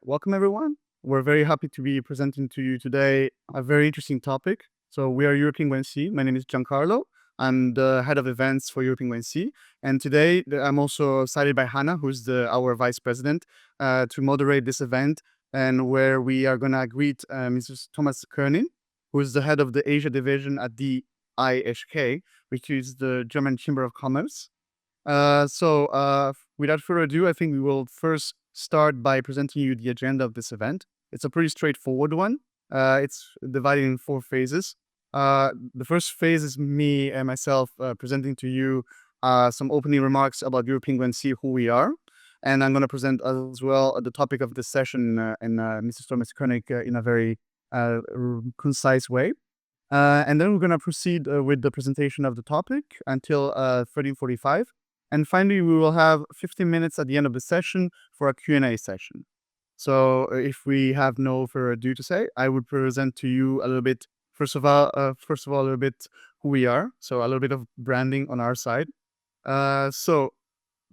welcome everyone. We're very happy to be presenting to you today a very interesting topic. So we are European 𝗘𝗃𝗲𝗁. My name is Giancarlo. I'm the head of events for European 𝗘𝗃𝗁. And today I'm also cited by Hannah, who's our vice president, to moderate this event, and where we are going to greet Mrs. Thomas Koenig, who is the head of the Asia division at the 𝗘𝗃𝗃𝗃𝗃, which is the German Chamber of Commerce. Without further ado, I think we will first start by presenting you the agenda of this event. It's a pretty straightforward one. It's divided in 4 phases. The first phase is me and myself presenting to you some opening remarks about European 𝗘𝗃𝗁, who we are. And I'm going to present as well the topic of this session and Mrs. Thomas Koenig in a very concise way. And then we're going to proceed with the presentation of the topic until 13:45. And finally, we will have 15 minutes at the end of the session for a Q&A session. So if we have no further ado to say, I would present to you a little bit, first of all, a little bit who we are. So a little bit of branding on our side. By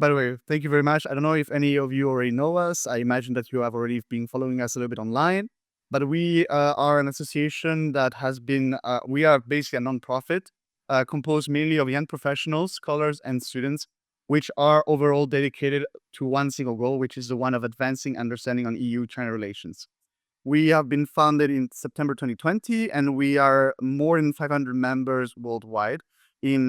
the way, thank you very much. I don't know if any of you already know us. I imagine that you have already been following us a little bit online. But we are an association that has been, we are basically a non-profit composed mainly of young professionals, scholars, and students, which are overall dedicated to one single goal, which is the one of advancing understanding on EU-China relations. We have been founded in September 2020, and we are more than 500 members worldwide in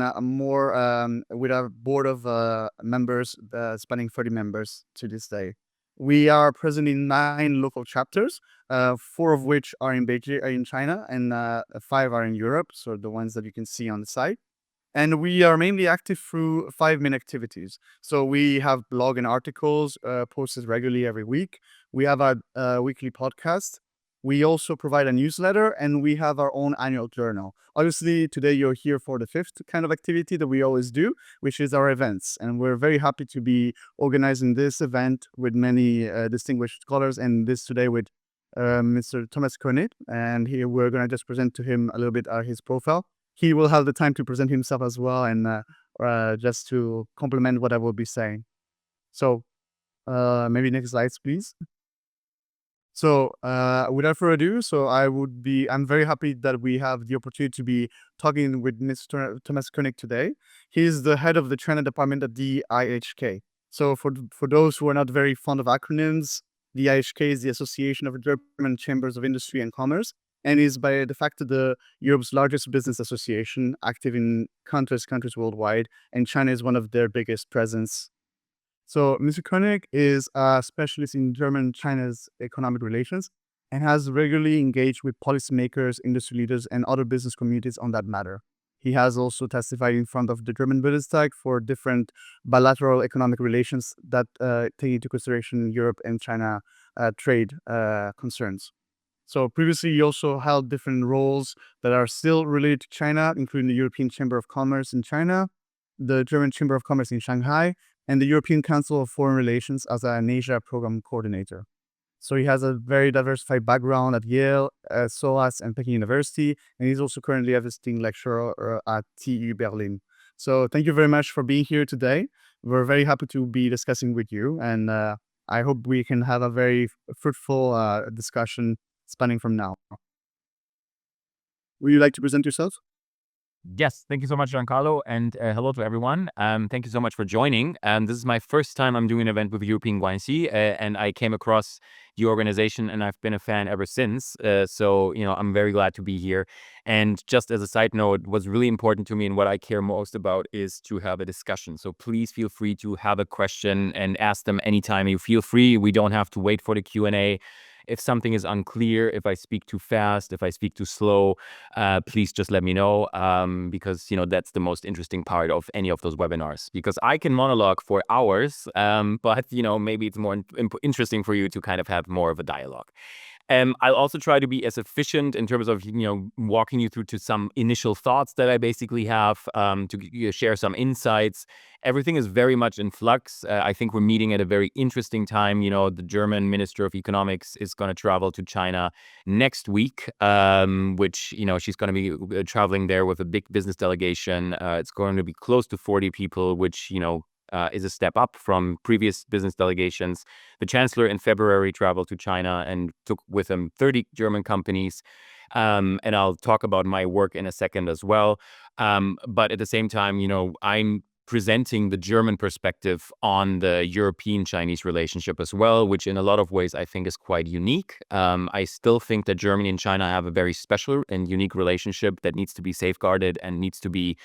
with a board of members spanning 30 members to this day. We are present in 9 local chapters, 4 of which are in Beijing, in China, and 5 are in Europe, so the ones that you can see on the side. And we are mainly active through 5 main activities. So we have blog and articles posted regularly every week. We have a weekly podcast. We also provide a newsletter, and we have our own annual journal. Obviously, today you're here for the 5th kind of activity that we always do, which is our events. And we're very happy to be organizing this event with many distinguished scholars, and this today with Mr. Thomas Koenig. And here we're going to just present to him a little bit his profile. He will have the time to present himself as well, and just to complement what I will be saying. So maybe next slides, please. So without further ado, I'm very happy that we have the opportunity to be talking with Mr. Thomas Koenig today. He's the head of the China department at the 𝗘𝗃𝗃𝗃𝗃. So for those who are not very fond of acronyms, the 𝗘𝗃𝗃𝗃 is the Association of German Chambers of Industry and Commerce, and is by de facto Europe's largest business association, active in countless countries worldwide, and China is one of their biggest presence. So Mr. Koenig is a specialist in German-China's economic relations and has regularly engaged with policymakers, industry leaders, and other business communities on that matter. He has also testified in front of the German Bundestag for different bilateral economic relations that take into consideration Europe and China trade concerns. So previously, he also held different roles that are still related to China, including the European Chamber of Commerce in China, the German Chamber of Commerce in Shanghai, and the European Council of Foreign Relations as an Asia program coordinator. So he has a very diversified background at Yale, SOAS, and Peking University, and he's also currently a visiting lecturer at TU Berlin. So thank you very much for being here today. We're very happy to be discussing with you, and I hope we can have a very fruitful discussion spanning from now. Would you like to present yourself? Yes, thank you so much, Giancarlo, and hello to everyone. Thank you so much for joining. This is my first time I'm doing an event with European 𝗘𝗃𝗁, and I came across the organization, and I've been a fan ever since. So, I'm very glad to be here. And just as a side note, what's really important to me and what I care most about is to have a discussion. So please feel free to have a question and ask them anytime you feel free. We don't have to wait for the Q&A. If something is unclear, if I speak too fast, if I speak too slow, please just let me know, because that's the most interesting part of any of those webinars. Because I can monologue for hours, but maybe it's more interesting for you to kind of have more of a dialogue. I'll also try to be as efficient in terms of, walking you through to some initial thoughts that I basically have, to share some insights. Everything is very much in flux. I think we're meeting at a very interesting time. The German Minister of Economics is going to travel to China next week, which, she's going to be traveling there with a big business delegation. It's going to be close to 40 people, which, is a step up from previous business delegations. The chancellor in February traveled to China and took with him 30 German companies. And I'll talk about my work in a second as well. But at the same time, I'm presenting the German perspective on the European-Chinese relationship as well, which in a lot of ways I think is quite unique. I still think that Germany and China have a very special and unique relationship that needs to be safeguarded and needs to be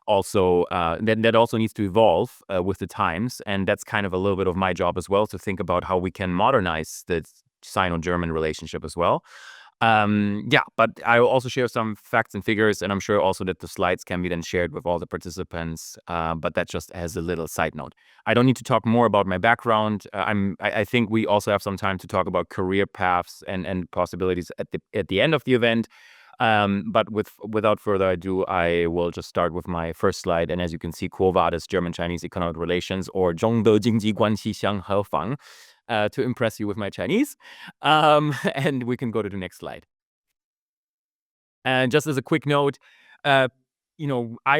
also that also needs to evolve with the times. And that's kind of a little bit of my job as well, to think about how we can modernize the Sino-German relationship as well. But I will also share some facts and figures, and I'm sure also that the slides can be then shared with all the participants. But that just as a little side note. I don't need to talk more about my background. I think we also have some time to talk about career paths and possibilities at the end of the event. But without further ado, I will just start with my first slide. And as you can see, 𝗘𝗃𝗲𝗃 German-Chinese economic relations, or 𝗘𝘃𝗃𝗲𝗃 to impress you with my Chinese. And we can go to the next slide. And just as a quick note, I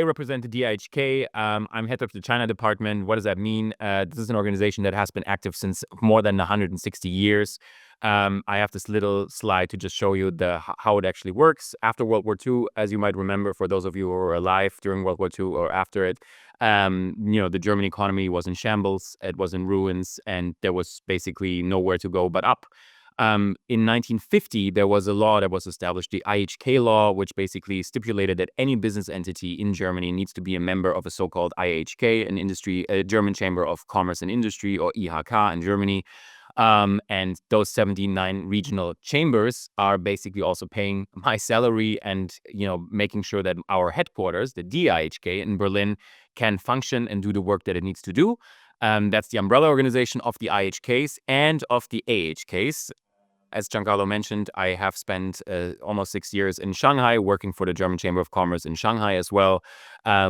represent the DIHK. I'm head of the China department. What does that mean? This is an organization that has been active since more than 160 years. I have this little slide to just show you how it actually works. After World War II, as you might remember, for those of you who were alive during World War II or after it, the German economy was in shambles, it was in ruins, and there was basically nowhere to go but up. In 1950, there was a law that was established, the IHK law, which basically stipulated that any business entity in Germany needs to be a member of a so-called IHK, a German Chamber of Commerce and Industry, or IHK in Germany. And those 79 regional chambers are basically also paying my salary and, making sure that our headquarters, the DIHK in Berlin, can function and do the work that it needs to do. That's the umbrella organization of the IHKs and of the AHKs. As Giancarlo mentioned, I have spent almost 6 years in Shanghai working for the German Chamber of Commerce in Shanghai as well.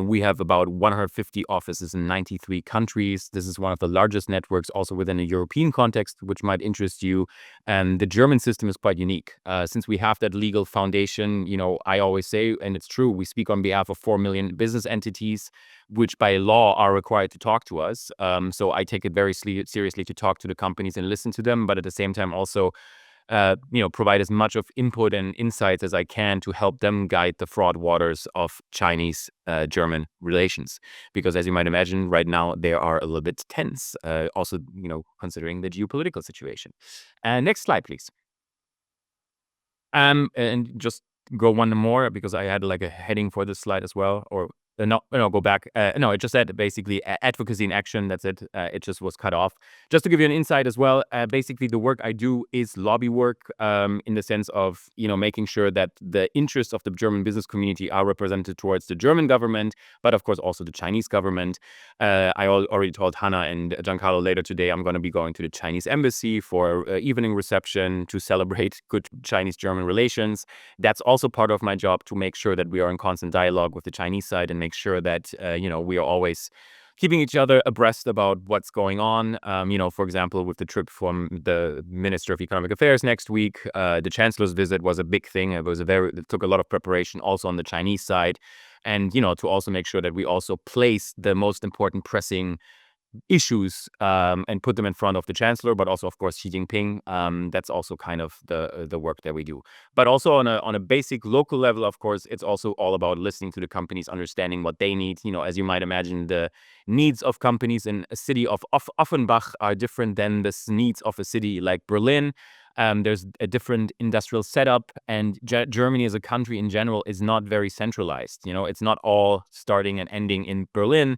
We have about 150 offices in 93 countries. This is one of the largest networks also within a European context, which might interest you. And the German system is quite unique. Since we have that legal foundation, I always say, and it's true, we speak on behalf of 4 million business entities, which by law are required to talk to us. So I take it very seriously to talk to the companies and listen to them, but at the same time also provide as much of input and insights as I can to help them guide the fraud waters of Chinese-German relations. Because as you might imagine, right now they are a little bit tense, also, considering the geopolitical situation. Next slide, please. And just go one more, because I had like a heading for this slide as well, or no, go back. No, it just said basically advocacy in action. That's it. It just was cut off. Just to give you an insight as well, basically the work I do is lobby work, in the sense of, making sure that the interests of the German business community are represented towards the German government, but of course also the Chinese government. I already told Hannah and Giancarlo later today I'm going to be going to the Chinese embassy for an evening reception to celebrate good Chinese-German relations. That's also part of my job, to make sure that we are in constant dialogue with the Chinese side and make sure that, we are always keeping each other abreast about what's going on. For example, with the trip from the Minister of Economic Affairs next week, the Chancellor's visit was a big thing. It took a lot of preparation also on the Chinese side. And, to also make sure that we also place the most important pressing issues and put them in front of the Chancellor, but also, of course, Xi Jinping. That's also kind of the work that we do. But also on a basic local level, of course, it's also all about listening to the companies, understanding what they need. As you might imagine, the needs of companies in a city of Offenbach are different than the needs of a city like Berlin. There's a different industrial setup, and Germany as a country in general is not very centralized. It's not all starting and ending in Berlin.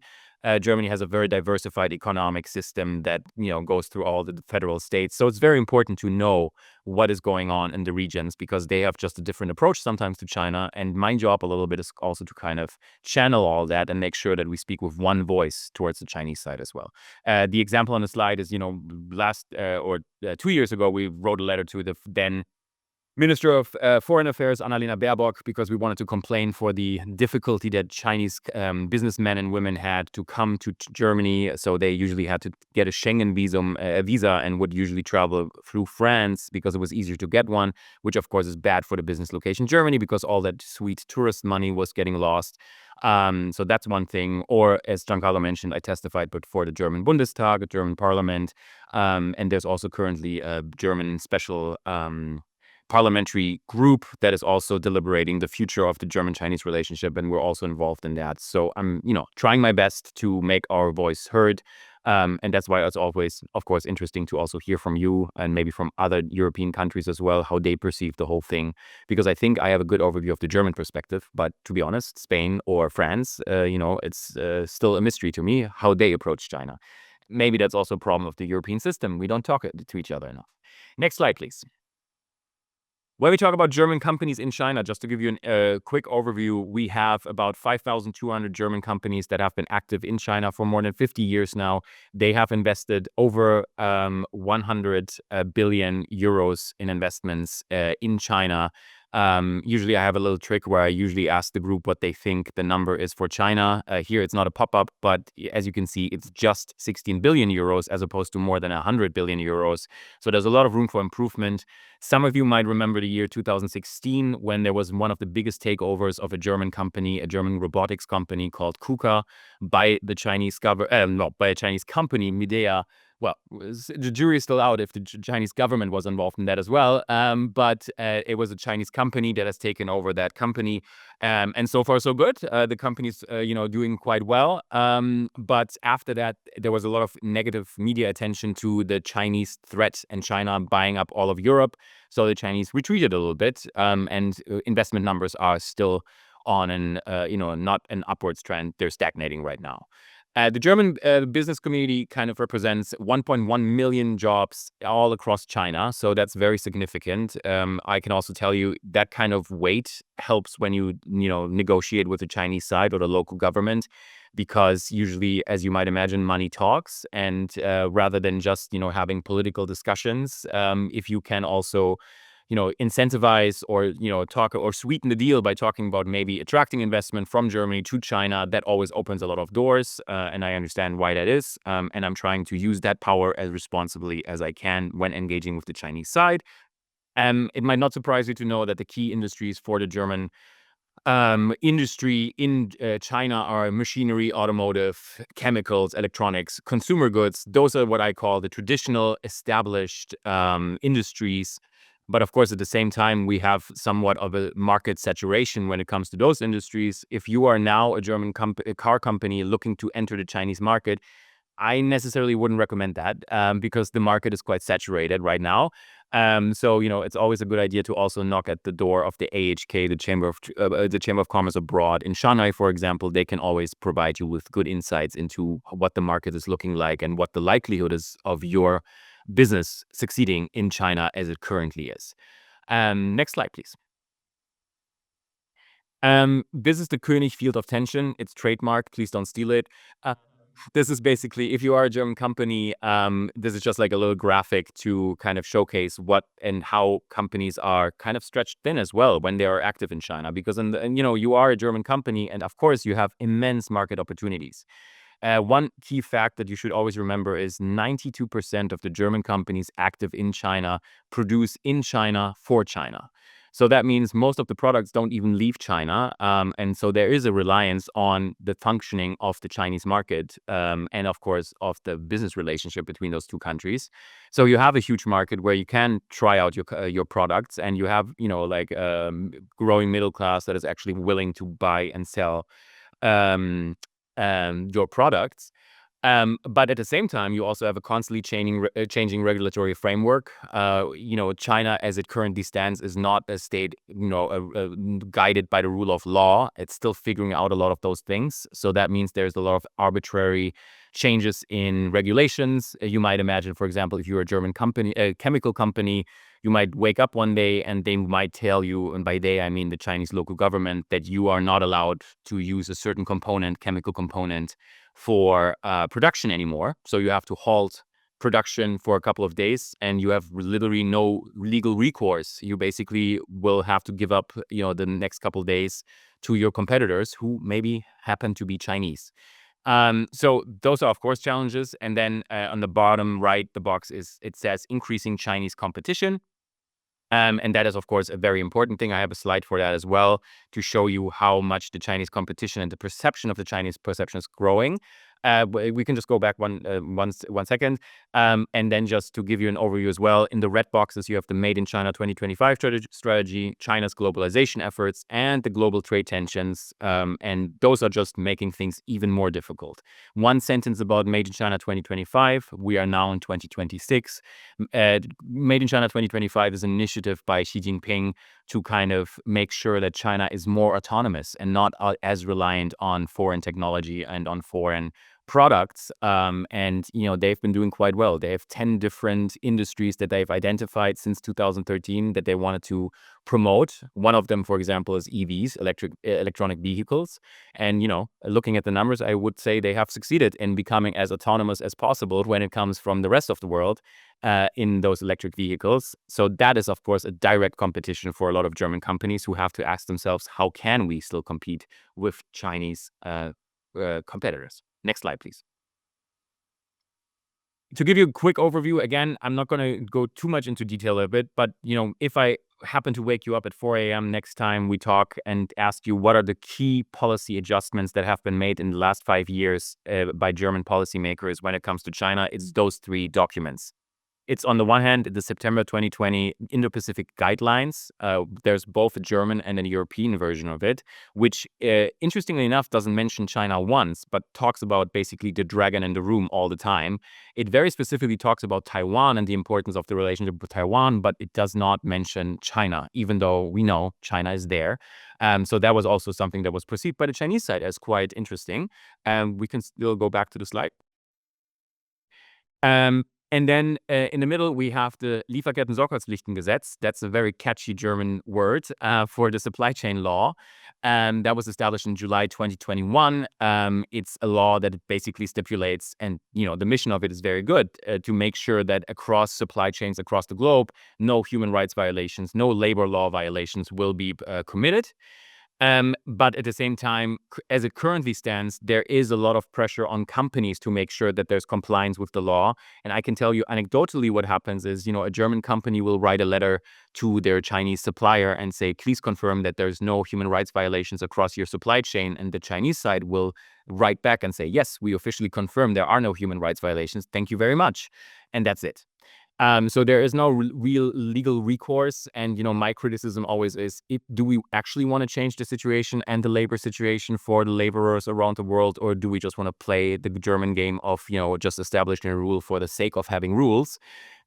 Germany has a very diversified economic system that, goes through all the federal states. So it's very important to know what is going on in the regions, because they have just a different approach sometimes to China. And my job a little bit is also to kind of channel all that and make sure that we speak with one voice towards the Chinese side as well. The example on the slide is, 2 years ago, we wrote a letter to the then Minister of Foreign Affairs, Annalena Baerbock, because we wanted to complain for the difficulty that Chinese businessmen and women had to come to Germany. So they usually had to get a Schengen visa and would usually travel through France because it was easier to get one, which of course is bad for the business location Germany because all that sweet tourist money was getting lost. So that's one thing. Or as Giancarlo mentioned, I testified before the German Bundestag, the German parliament. And there's also currently a German special parliamentary group that is also deliberating the future of the German-Chinese relationship, and we're also involved in that. So I'm, trying my best to make our voice heard, and that's why it's always, of course, interesting to also hear from you and maybe from other European countries as well, how they perceive the whole thing. Because I think I have a good overview of the German perspective, but to be honest, Spain or France, it's still a mystery to me how they approach China. Maybe that's also a problem of the European system. We don't talk to each other enough. Next slide, please. When we talk about German companies in China, just to give you a quick overview, we have about 5,200 German companies that have been active in China for more than 50 years now. They have invested over 100 billion euros in investments in China. Usually I have a little trick where I usually ask the group what they think the number is for China. Here it's not a pop-up, but as you can see, it's just 16 billion euros as opposed to more than 100 billion euros. So there's a lot of room for improvement. Some of you might remember the year 2016 when there was one of the biggest takeovers of a German company, a German robotics company called KUKA by the Chinese by a Chinese company, Midea. Well, the jury is still out if the Chinese government was involved in that as well. But it was a Chinese company that has taken over that company. And so far, so good. The company's, doing quite well. But after that, there was a lot of negative media attention to the Chinese threat and China buying up all of Europe. So the Chinese retreated a little bit. And investment numbers are still on not an upwards trend. They're stagnating right now. The German business community kind of represents 1.1 million jobs all across China. So that's very significant. I can also tell you that kind of weight helps when you negotiate with the Chinese side or the local government, because usually, as you might imagine, money talks. And rather than just, having political discussions, if you can also incentivize or, talk or sweeten the deal by talking about maybe attracting investment from Germany to China, that always opens a lot of doors. And I understand why that is. And I'm trying to use that power as responsibly as I can when engaging with the Chinese side. It might not surprise you to know that the key industries for the German industry in China are machinery, automotive, chemicals, electronics, consumer goods. Those are what I call the traditional established industries. But of course, at the same time, we have somewhat of a market saturation when it comes to those industries. If you are now a German car company looking to enter the Chinese market, I necessarily wouldn't recommend that because the market is quite saturated right now. So it's always a good idea to also knock at the door of the AHK, the Chamber of Commerce abroad. In Shanghai, for example, they can always provide you with good insights into what the market is looking like and what the likelihood is of your business succeeding in China as it currently is. Next slide, please. This is the 𝗘𝘃𝗲𝗃. It's trademarked. Please don't steal it. This is basically, if you are a German company, this is just like a little graphic to kind of showcase what and how companies are kind of stretched thin as well when they are active in China. Because you are a German company, and of course you have immense market opportunities. One key fact that you should always remember is 92% of the German companies active in China produce in China for China. So that means most of the products don't even leave China. And so there is a reliance on the functioning of the Chinese market and, of course, of the business relationship between those two countries. So you have a huge market where you can try out your products, and you have, growing middle class that is actually willing to buy and sell your products. But at the same time, you also have a constantly changing regulatory framework. China, as it currently stands, is not a state, guided by the rule of law. It's still figuring out a lot of those things. So that means there's a lot of arbitrary changes in regulations. You might imagine, for example, if you're a German company, a chemical company, you might wake up one day and they might tell you, and by they I mean the Chinese local government, that you are not allowed to use a certain chemical component, for production anymore. So you have to halt production for a couple of days and you have literally no legal recourse. You basically will have to give up, the next couple of days to your competitors who maybe happen to be Chinese. So those are, of course, challenges. And then on the bottom right, it says increasing Chinese competition. And that is, of course, a very important thing. I have a slide for that as well to show you how much the Chinese competition and the perception of the Chinese perception is growing. We can just go back one second. And then just to give you an overview as well, in the red boxes, you have the Made in China 2025 strategy, China's globalization efforts, and the global trade tensions. And those are just making things even more difficult. One sentence about Made in China 2025. We are now in 2026. Made in China 2025 is an initiative by Xi Jinping to kind of make sure that China is more autonomous and not as reliant on foreign technology and on foreign products. And they've been doing quite well. They have 10 different industries that they've identified since 2013 that they wanted to promote. One of them, for example, is EVs, electronic vehicles. And looking at the numbers, I would say they have succeeded in becoming as autonomous as possible when it comes from the rest of the world in those electric vehicles. So that is, of course, a direct competition for a lot of German companies who have to ask themselves, how can we still compete with Chinese competitors? Next slide, please. To give you a quick overview, again, I'm not going to go too much into detail of it, but if I happen to wake you up at 4 a.m. next time we talk and ask you what are the key policy adjustments that have been made in the last 5 years by German policymakers when it comes to China, it's those 3 documents. It's on the one hand, the September 2020 Indo-Pacific Guidelines. There's both a German and a European version of it, which interestingly enough doesn't mention China once, but talks about basically the dragon in the room all the time. It very specifically talks about Taiwan and the importance of the relationship with Taiwan, but it does not mention China, even though we know China is there. So that was also something that was perceived by the Chinese side as quite interesting. We can still go back to the slide. And then in the middle, we have the 𝗘𝘃𝗲𝗃𝗃𝗀𝗃𝗃𝗃𝗃 That is a very catchy German word for the supply chain law. That was established in July 2021. It's a law that basically stipulates, and the mission of it is very good, to make sure that across supply chains across the globe, no human rights violations, no labor law violations will be committed. But at the same time, as it currently stands, there is a lot of pressure on companies to make sure that there's compliance with the law. And I can tell you anecdotally what happens is, a German company will write a letter to their Chinese supplier and say, please confirm that there's no human rights violations across your supply chain. And the Chinese side will write back and say, yes, we officially confirm there are no human rights violations. Thank you very much. And that's it. So there is no real legal recourse. And, my criticism always is, do we actually want to change the situation and the labor situation for the laborers around the world? Or do we just want to play the German game of, just establishing a rule for the sake of having rules?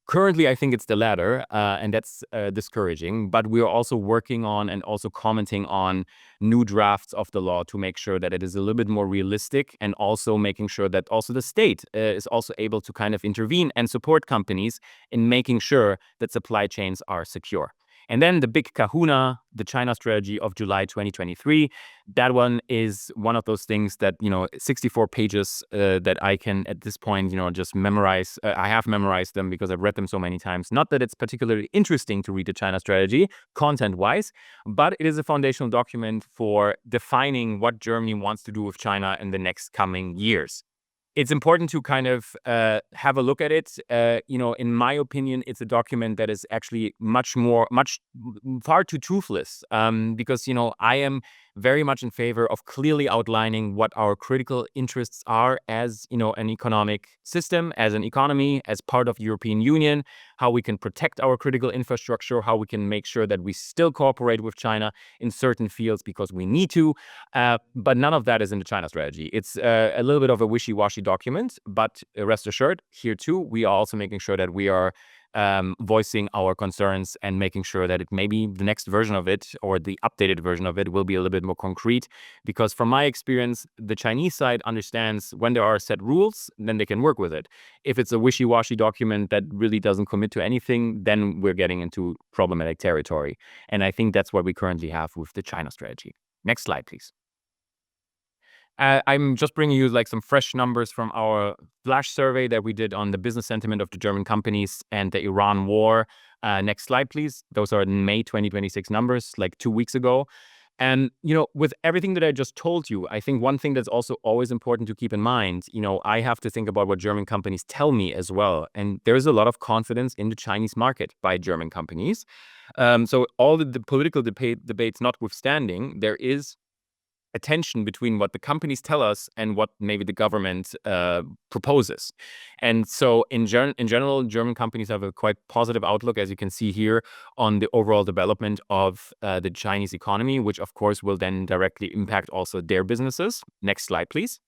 Currently, I think it's the latter, and that's discouraging. But we are also working on and also commenting on new drafts of the law to make sure that it is a little bit more realistic, and also making sure that also the state is also able to kind of intervene and support companies in making sure that supply chains are secure. And then the big kahuna, the China strategy of July 2023, that one is one of those things that, 64 pages that I can at this point, just memorize. I have memorized them because I've read them so many times. Not that it's particularly interesting to read the China strategy content-wise, but it is a foundational document for defining what Germany wants to do with China in the next coming years. It's important to kind of have a look at it. In my opinion, it's a document that is actually far too toothless, because, I am very much in favor of clearly outlining what our critical interests are as, an economic system, as an economy, as part of the European Union, how we can protect our critical infrastructure, how we can make sure that we still cooperate with China in certain fields because we need to. But none of that is in the China strategy. It's a little bit of a wishy-washy document, but rest assured, here too, we are also making sure that we are voicing our concerns and making sure that maybe the next version of it or the updated version of it will be a little bit more concrete. Because from my experience, the Chinese side understands when there are set rules, then they can work with it. If it's a wishy-washy document that really doesn't commit to anything, then we're getting into problematic territory. And I think that's what we currently have with the China strategy. Next slide, please. I'm just bringing you like some fresh numbers from our flash survey that we did on the business sentiment of the German companies and the Iran war. Next slide, please. Those are May 2026 numbers, like 2 weeks ago. And, with everything that I just told you, I think one thing that's also always important to keep in mind, I have to think about what German companies tell me as well. And there is a lot of confidence in the Chinese market by German companies. So all the political debates notwithstanding, there is a tension between what the companies tell us and what maybe the government proposes. And so in general, German companies have a quite positive outlook, as you can see here, on the overall development of the Chinese economy, which of course will then directly impact also their businesses. Next slide, please.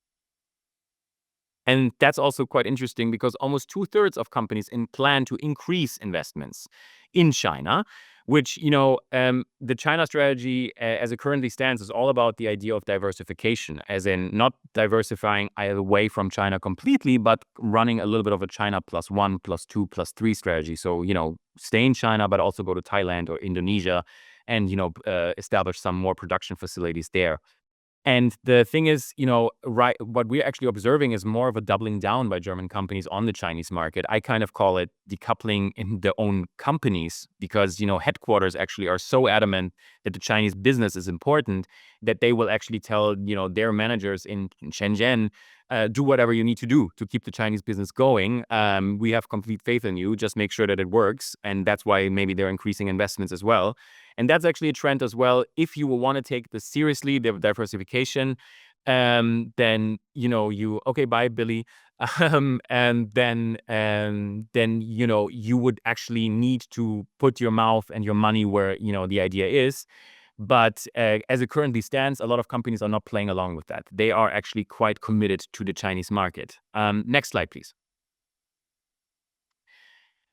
And that's also quite interesting because almost 2/3 of companies plan to increase investments in China, which, the China strategy as it currently stands is all about the idea of diversification, as in not diversifying away from China completely, but running a little bit of a China +1, +2, +3 strategy. So, stay in China, but also go to Thailand or Indonesia and, establish some more production facilities there. And the thing is, right, what we're actually observing is more of a doubling down by German companies on the Chinese market. I kind of call it decoupling in their own companies because, headquarters actually are so adamant that the Chinese business is important that they will actually tell, their managers in Shenzhen, do whatever you need to do to keep the Chinese business going. We have complete faith in you. Just make sure that it works. And that's why maybe they're increasing investments as well. And that's actually a trend as well. If you will want to take this seriously, the diversification, then okay, bye, Billy. Then you would actually need to put your mouth and your money where the idea is. But as it currently stands, a lot of companies are not playing along with that. They are actually quite committed to the Chinese market. Next slide, please.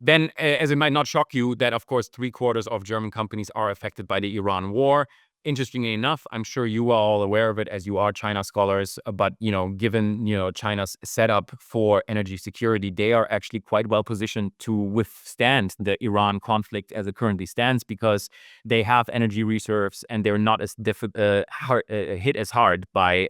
Then, as it might not shock you, that of course 3/4 of German companies are affected by the Iran war. Interestingly enough, I'm sure you are all aware of it as you are China scholars, but given China's setup for energy security, they are actually quite well positioned to withstand the Iran conflict as it currently stands because they have energy reserves and they're not as hit as hard by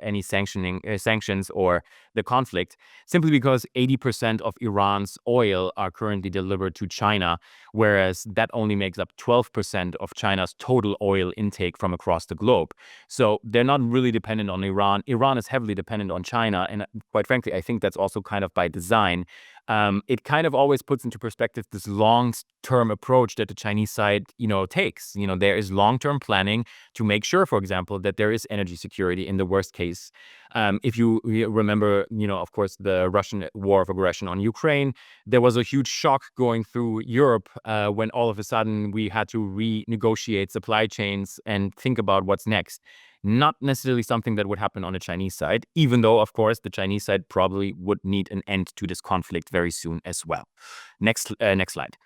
any sanctions or the conflict, simply because 80% of Iran's oil are currently delivered to China, whereas that only makes up 12% of China's total oil intake from across the globe. So they're not really dependent on Iran. Iran is heavily dependent on China. And quite frankly, I think that's also kind of by design. It kind of always puts into perspective this long-term approach that the Chinese side, takes. There is long-term planning to make sure, for example, that there is energy security in the worst case. If you remember, of course, the Russian war of aggression on Ukraine, there was a huge shock going through Europe when all of a sudden we had to renegotiate supply chains and think about what's next. Not necessarily something that would happen on the Chinese side, even though, of course, the Chinese side probably would need an end to this conflict very soon as well. Next slide.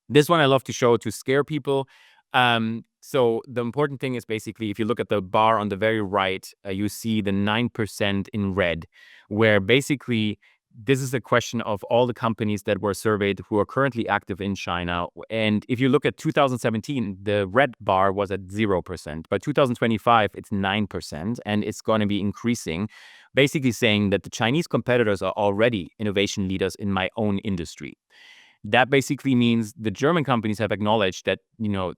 This one I love to show to scare people. So the important thing is basically, if you look at the bar on the very right, you see the 9% in red, where basically this is a question of all the companies that were surveyed who are currently active in China. And if you look at 2017, the red bar was at 0%. By 2025, it's 9%, and it's going to be increasing, basically saying that the Chinese competitors are already innovation leaders in my own industry. That basically means the German companies have acknowledged that,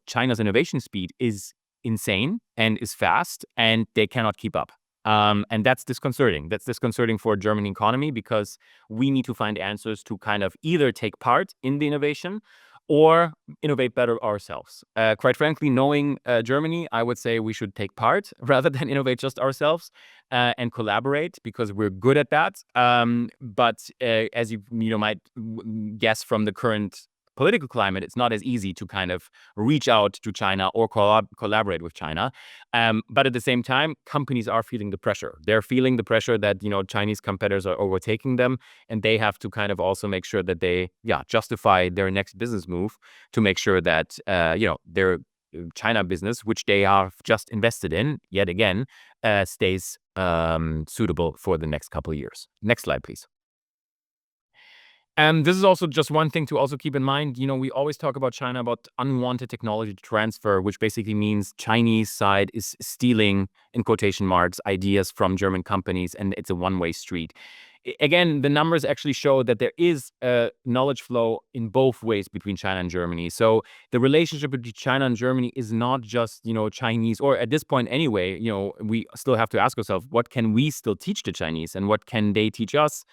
China's innovation speed is insane and is fast, and they cannot keep up. And that's disconcerting. That's disconcerting for German economy because we need to find answers to kind of either take part in the innovation or innovate better ourselves. Quite frankly, knowing Germany, I would say we should take part rather than innovate just ourselves and collaborate because we're good at that. But as you might guess from the current political climate, it's not as easy to kind of reach out to China or collaborate with China. But at the same time, companies are feeling the pressure. They're feeling the pressure that, Chinese competitors are overtaking them, and they have to kind of also make sure that they, justify their next business move to make sure that, their China business, which they are just invested in, yet again, stays suitable for the next couple of years. Next slide, please. And this is also just one thing to also keep in mind. We always talk about China about unwanted technology transfer, which basically means Chinese side is stealing, in quotation marks, ideas from German companies, and it's a one-way street. Again, the numbers actually show that there is a knowledge flow in both ways between China and Germany. So the relationship between China and Germany is not just, Chinese, or at this point anyway, we still have to ask ourselves, what can we still teach the Chinese and what can they teach us?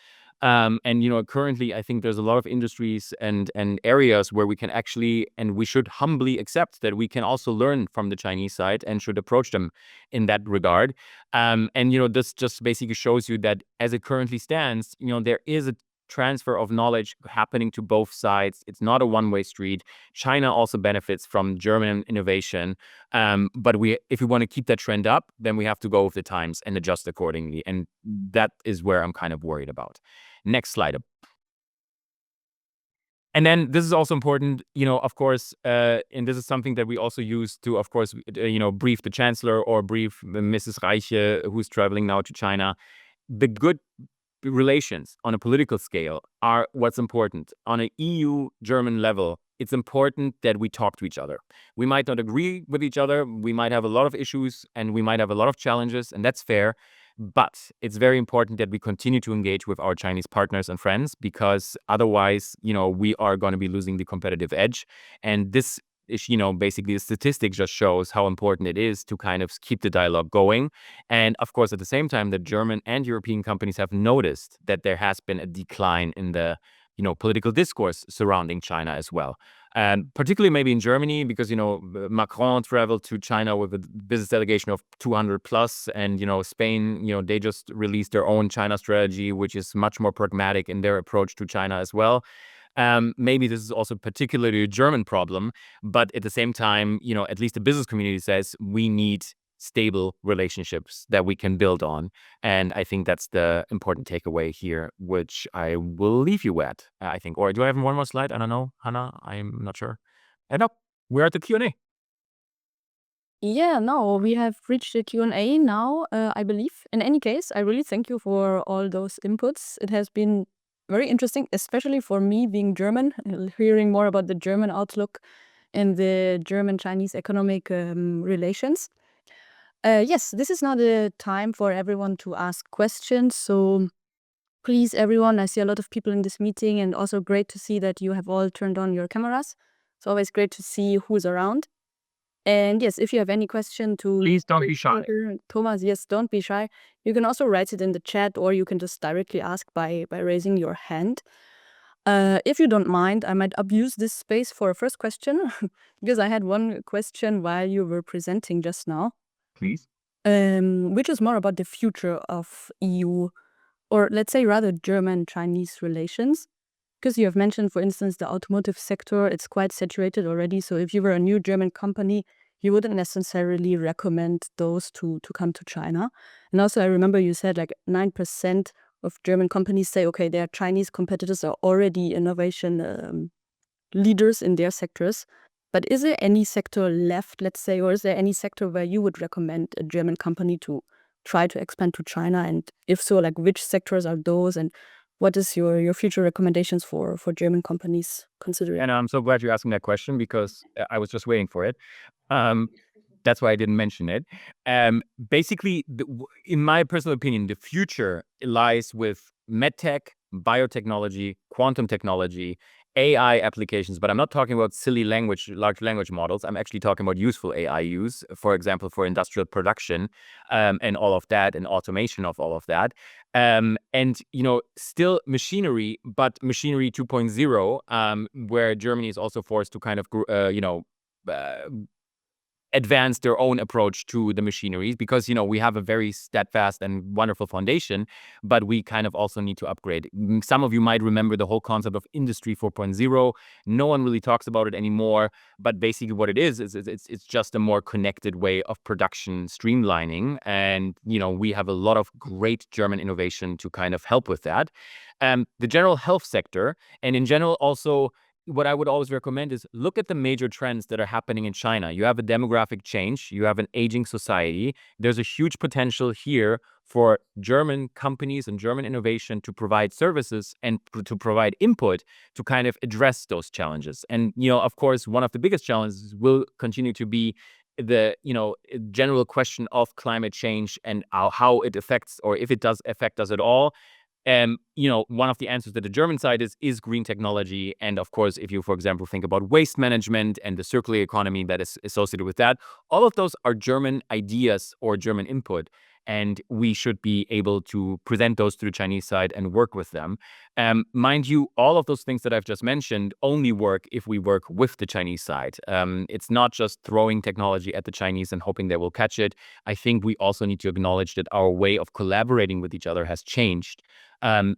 And currently, I think there's a lot of industries and areas where we can actually, and we should humbly accept that we can also learn from the Chinese side and should approach them in that regard. And this just basically shows you that as it currently stands, there is a transfer of knowledge happening to both sides. It's not a one-way street. China also benefits from German innovation. But if we want to keep that trend up, then we have to go with the times and adjust accordingly. And that is where I'm kind of worried about. Next slide. And then this is also important, of course, and this is something that we also use to, of course, brief the chancellor or brief Mrs. Reiche, who's traveling now to China. The good relations on a political scale are what's important. On an EU-German level, it's important that we talk to each other. We might not agree with each other. We might have a lot of issues and we might have a lot of challenges, and that's fair. But it's very important that we continue to engage with our Chinese partners and friends, because otherwise, we are going to be losing the competitive edge. And this is, basically the statistic just shows how important it is to kind of keep the dialogue going. And of course, at the same time, the German and European companies have noticed that there has been a decline in the political discourse surrounding China as well. And particularly maybe in Germany, because, Macron traveled to China with a business delegation of 200 plus. And, Spain, they just released their own China strategy, which is much more pragmatic in their approach to China as well. Maybe this is also particularly a German problem, but at the same time, at least the business community says we need stable relationships that we can build on. And I think that's the important takeaway here, which I will leave you at, I think. Or do I have one more slide? I don't know, Hannah, I'm not sure. And no, we're at the Q&A. Yeah, no, we have reached the Q&A now, I believe. In any case, I really thank you for all those inputs. It has been very interesting, especially for me being German, hearing more about the German outlook and the German-Chinese economic relations. Yes, this is now the time for everyone to ask questions. So please, everyone, I see a lot of people in this meeting, and also great to see that you have all turned on your cameras. It's always great to see who's around. And yes, if you have any question to Please don't be shy. Thomas, yes, don't be shy. You can also write it in the chat, or you can just directly ask by raising your hand. If you don't mind, I might abuse this space for a first question, because I had one question while you were presenting just now. Please. Which is more about the future of EU, or let's say rather German-Chinese relations. Because you have mentioned, for instance, the automotive sector, it's quite saturated already. So if you were a new German company, you wouldn't necessarily recommend those to come to China. And also, I remember you said like 9% of German companies say, okay, their Chinese competitors are already innovation leaders in their sectors. But is there any sector left, let's say, or is there any sector where you would recommend a German company to try to expand to China? And if so, like which sectors are those, and what is your future recommendations for German companies considering? And I'm so glad you're asking that question, because I was just waiting for it. That's why I didn't mention it. Basically, in my personal opinion, the future lies with medtech, biotechnology, quantum technology, AI applications. But I'm not talking about silly large language models. I'm actually talking about useful AI use, for example, for industrial production, and all of that, and automation of all of that. And, still machinery, but machinery 2.0, where Germany is also forced to kind of, advance their own approach to the machineries, because we have a very steadfast and wonderful foundation, but we kind of also need to upgrade. Some of you might remember the whole concept of Industry 4.0. No one really talks about it anymore, but basically what it is it's just a more connected way of production streamlining, and we have a lot of great German innovation to kind of help with that. The general health sector, and in general also, what I would always recommend is look at the major trends that are happening in China. You have a demographic change, you have an aging society. There's a huge potential here for German companies and German innovation to provide services and to provide input to kind of address those challenges. And, of course, one of the biggest challenges will continue to be the, general question of climate change and how it affects, or if it does affect us at all. One of the answers that the German side is green technology. And of course, if you, for example, think about waste management and the circular economy that is associated with that, all of those are German ideas or German input. And we should be able to present those to the Chinese side and work with them. Mind you, all of those things that I've just mentioned only work if we work with the Chinese side. It's not just throwing technology at the Chinese and hoping they will catch it. I think we also need to acknowledge that our way of collaborating with each other has changed.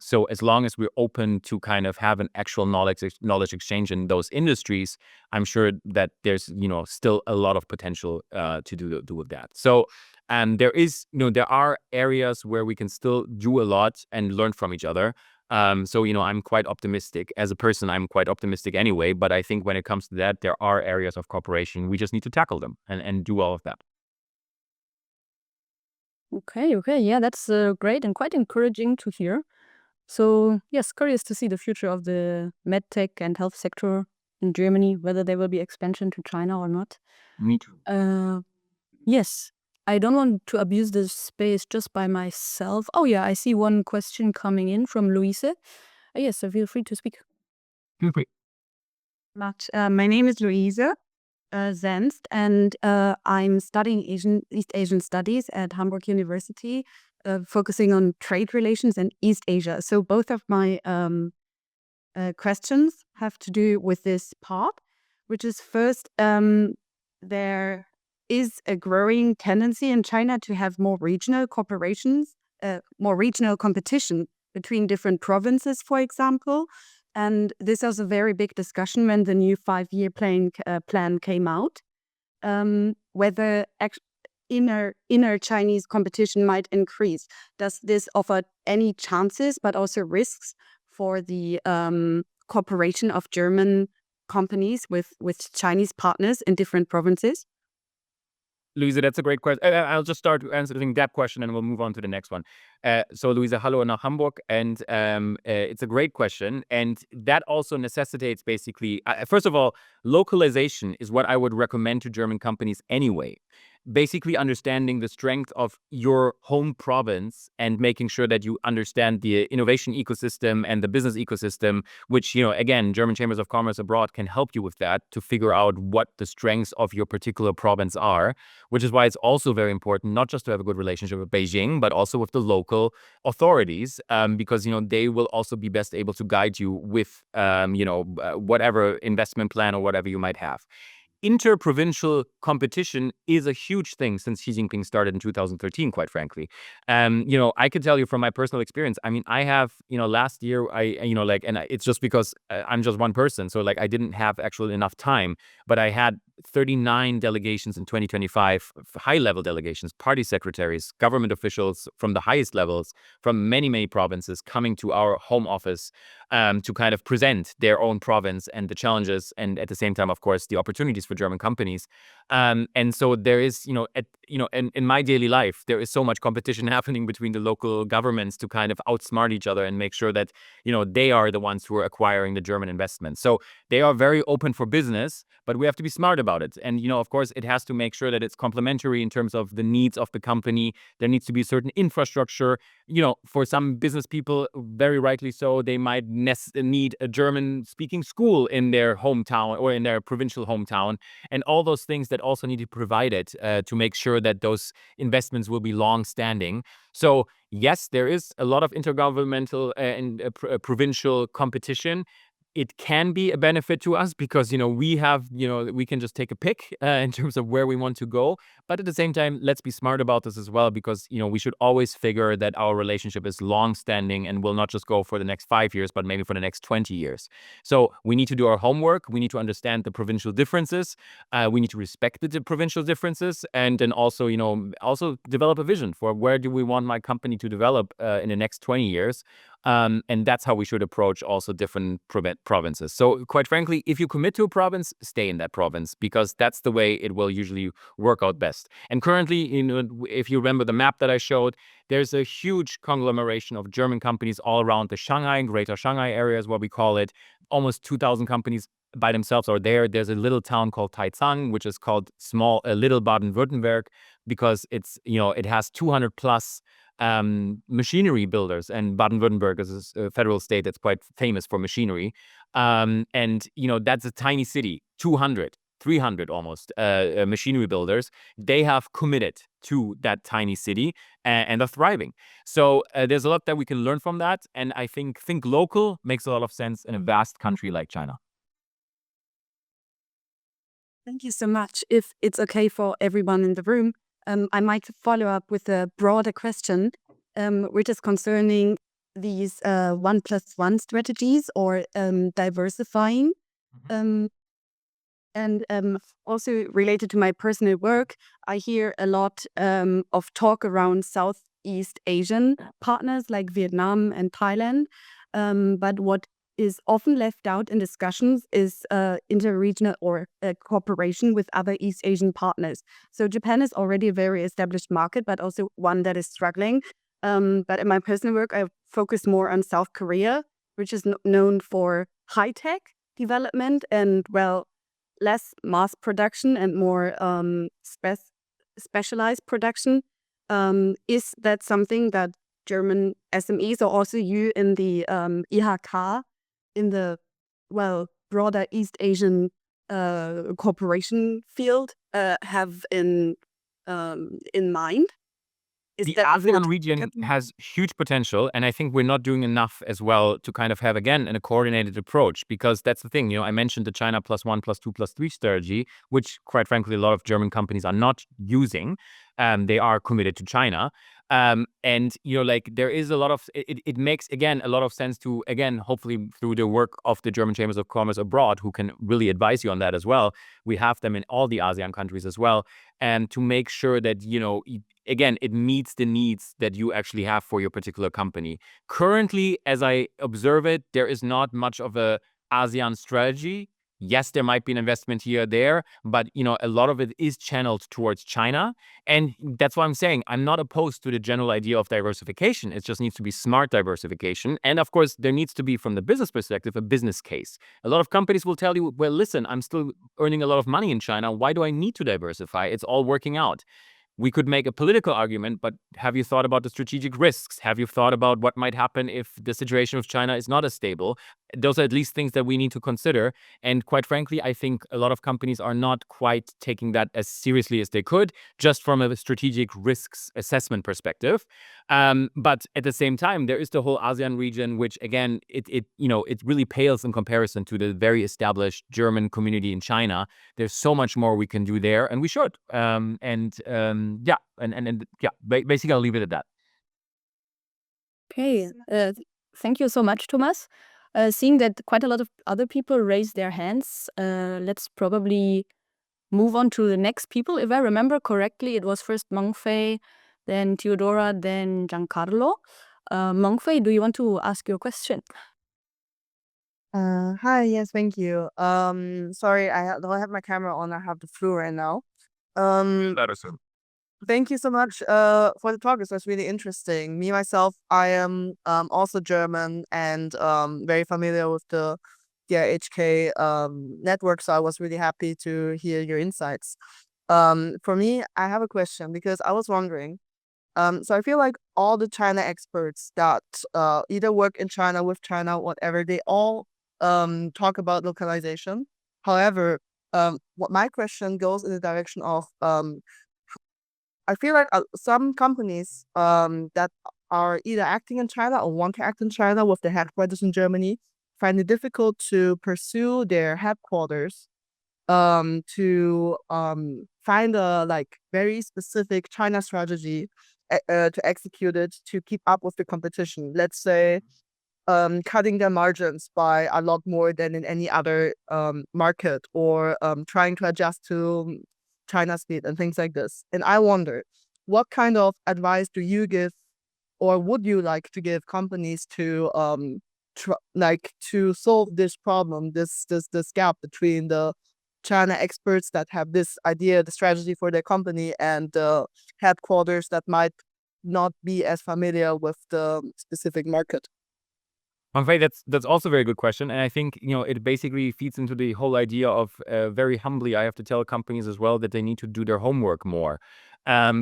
So as long as we're open to kind of have an actual knowledge exchange in those industries, I'm sure that there's still a lot of potential to do with that. So there are areas where we can still do a lot and learn from each other. So I'm quite optimistic as a person. I'm quite optimistic anyway. But I think when it comes to that, there are areas of cooperation. We just need to tackle them and do all of that. Okay, yeah, that's great and quite encouraging to hear. So yes, curious to see the future of the medtech and health sector in Germany, whether there will be expansion to China or not. Me too. Yes, I don't want to abuse this space just by myself. Oh yeah, I see one question coming in from Luise. Yes, so feel free to speak. Feel free. My name is Luise Zenst, and I'm studying East Asian Studies at Hamburg University, focusing on trade relations and East Asia. So both of my questions have to do with this part, which is first, there is a growing tendency in China to have more regional corporations, more regional competition between different provinces, for example. And this was a very big discussion when the new 5-year plan came out, whether inner Chinese competition might increase. Does this offer any chances, but also risks for the cooperation of German companies with Chinese partners in different provinces? Luise, that's a great question. I'll just start answering that question and we'll move on to the next one. So Luise, hallo nach Hamburg. And it's a great question. And that also necessitates basically, first of all, localization is what I would recommend to German companies anyway. Basically understanding the strength of your home province and making sure that you understand the innovation ecosystem and the business ecosystem, which, again, German Chambers of Commerce abroad can help you with that to figure out what the strengths of your particular province are, which is why it's also very important not just to have a good relationship with Beijing, but also with the local authorities, because, they will also be best able to guide you with, whatever investment plan or whatever you might have. Interprovincial competition is a huge thing since Xi Jinping started in 2013, quite frankly. I can tell you from my personal experience, I mean, I have, last year, and it's just because I'm just one person. So I didn't have actually enough time, but I had 39 delegations in 2025, high-level delegations, party secretaries, government officials from the highest levels, from many, many provinces coming to our home office to kind of present their own province and the challenges, and at the same time, of course, the opportunities for German companies. And so there is, in my daily life, there is so much competition happening between the local governments to kind of outsmart each other and make sure that, they are the ones who are acquiring the German investments. So they are very open for business, but we have to be smart about it. And, of course, it has to make sure that it's complementary in terms of the needs of the company. There needs to be certain infrastructure. For some business people, very rightly so, they might need a German-speaking school in their hometown or in their provincial hometown, and all those things that also need to be provided to make sure that those investments will be long-standing. So yes, there is a lot of intergovernmental and provincial competition. It can be a benefit to us because, we have, we can just take a pick in terms of where we want to go. But at the same time, let's be smart about this as well, because, we should always figure that our relationship is long-standing and will not just go for the next 5 years, but maybe for the next 20 years. So we need to do our homework. We need to understand the provincial differences. We need to respect the provincial differences, and then also, also develop a vision for where do we want my company to develop in the next 20 years. And that's how we should approach also different provinces. So quite frankly, if you commit to a province, stay in that province, because that's the way it will usually work out best. And currently, if you remember the map that I showed, there's a huge conglomeration of German companies all around the Shanghai, Greater Shanghai area is what we call it. Almost 2,000 companies by themselves are there. There's a little town called 𝗘𝘃𝗃𝗃, which is called little Baden-Württemberg, because it has 200 plus machinery builders, and Baden-Württemberg is a federal state that's quite famous for machinery. That's a tiny city, 200, 300 almost machinery builders. They have committed to that tiny city and are thriving. So there's a lot that we can learn from that. And I think local makes a lot of sense in a vast country like China. Thank you so much. If it's okay for everyone in the room, I might follow up with a broader question, which is concerning these 1+1 strategies or diversifying. And also related to my personal work, I hear a lot of talk around Southeast Asian partners like Vietnam and Thailand. But what is often left out in discussions is interregional or cooperation with other East Asian partners. So Japan is already a very established market, but also one that is struggling. But in my personal work, I focus more on South Korea, which is known for high-tech development and, less mass production and more specialized production. Is that something that German SMEs, or also you in the IHK, in the broader East Asian cooperation field, have in mind? The ASEAN region has huge potential, and I think we're not doing enough as well to kind of have, again, a coordinated approach, because that's the thing. I mentioned the China +1, +2, +3 strategy, which, quite frankly, a lot of German companies are not using. They are committed to China. There is a lot of, it makes, again, a lot of sense to, again, hopefully through the work of the German Chambers of Commerce abroad, who can really advise you on that as well. We have them in all the ASEAN countries as well. And to make sure that, again, it meets the needs that you actually have for your particular company. Currently, as I observe it, there is not much of a ASEAN strategy. Yes, there might be an investment here or there, but a lot of it is channeled towards China. And that's why I'm saying I'm not opposed to the general idea of diversification. It just needs to be smart diversification. And of course, there needs to be, from the business perspective, a business case. A lot of companies will tell you, well, listen, I'm still earning a lot of money in China. Why do I need to diversify? It's all working out. We could make a political argument, but have you thought about the strategic risks? Have you thought about what might happen if the situation with China is not as stable? Those are at least things that we need to consider. And quite frankly, I think a lot of companies are not quite taking that as seriously as they could, just from a strategic risks assessment perspective. But at the same time, there is the whole ASEAN region, which again, it really pales in comparison to the very established German community in China. There's so much more we can do there, and we should. Basically, I'll leave it at that. Okay, thank you so much, Thomas. Seeing that quite a lot of other people raised their hands, let's probably move on to the next people. If I remember correctly, it was first Mengfei, then 𝗘𝘃𝗲, then Giancarlo. Mengfei, do you want to ask your question? Hi, yes, thank you. Sorry, I don't have my camera on. I have the flu right now. Thank you so much for the talk. It was really interesting. Me, myself, I am also German and very familiar with the 𝗘𝘃𝗃𝗃𝗃 network, so I was really happy to hear your insights. For me, I have a question because I was wondering, so I feel like all the China experts that either work in China, with China, whatever, they all talk about localization. However, what my question goes in the direction of I feel like some companies that are either acting in China or want to act in China with their headquarters in Germany find it difficult to pursue their headquarters to find a very specific China strategy to execute it to keep up with the competition. Let's say cutting their margins by a lot more than in any other market, or trying to adjust to China speed and things like this. And I wonder, what kind of advice do you give or would you like to give companies to to solve this problem, this gap between the China experts that have this idea, the strategy for their company, and the headquarters that might not be as familiar with the specific market? I'm afraid that's also a very good question, and I think it basically feeds into the whole idea of very humbly I have to tell companies as well that they need to do their homework more,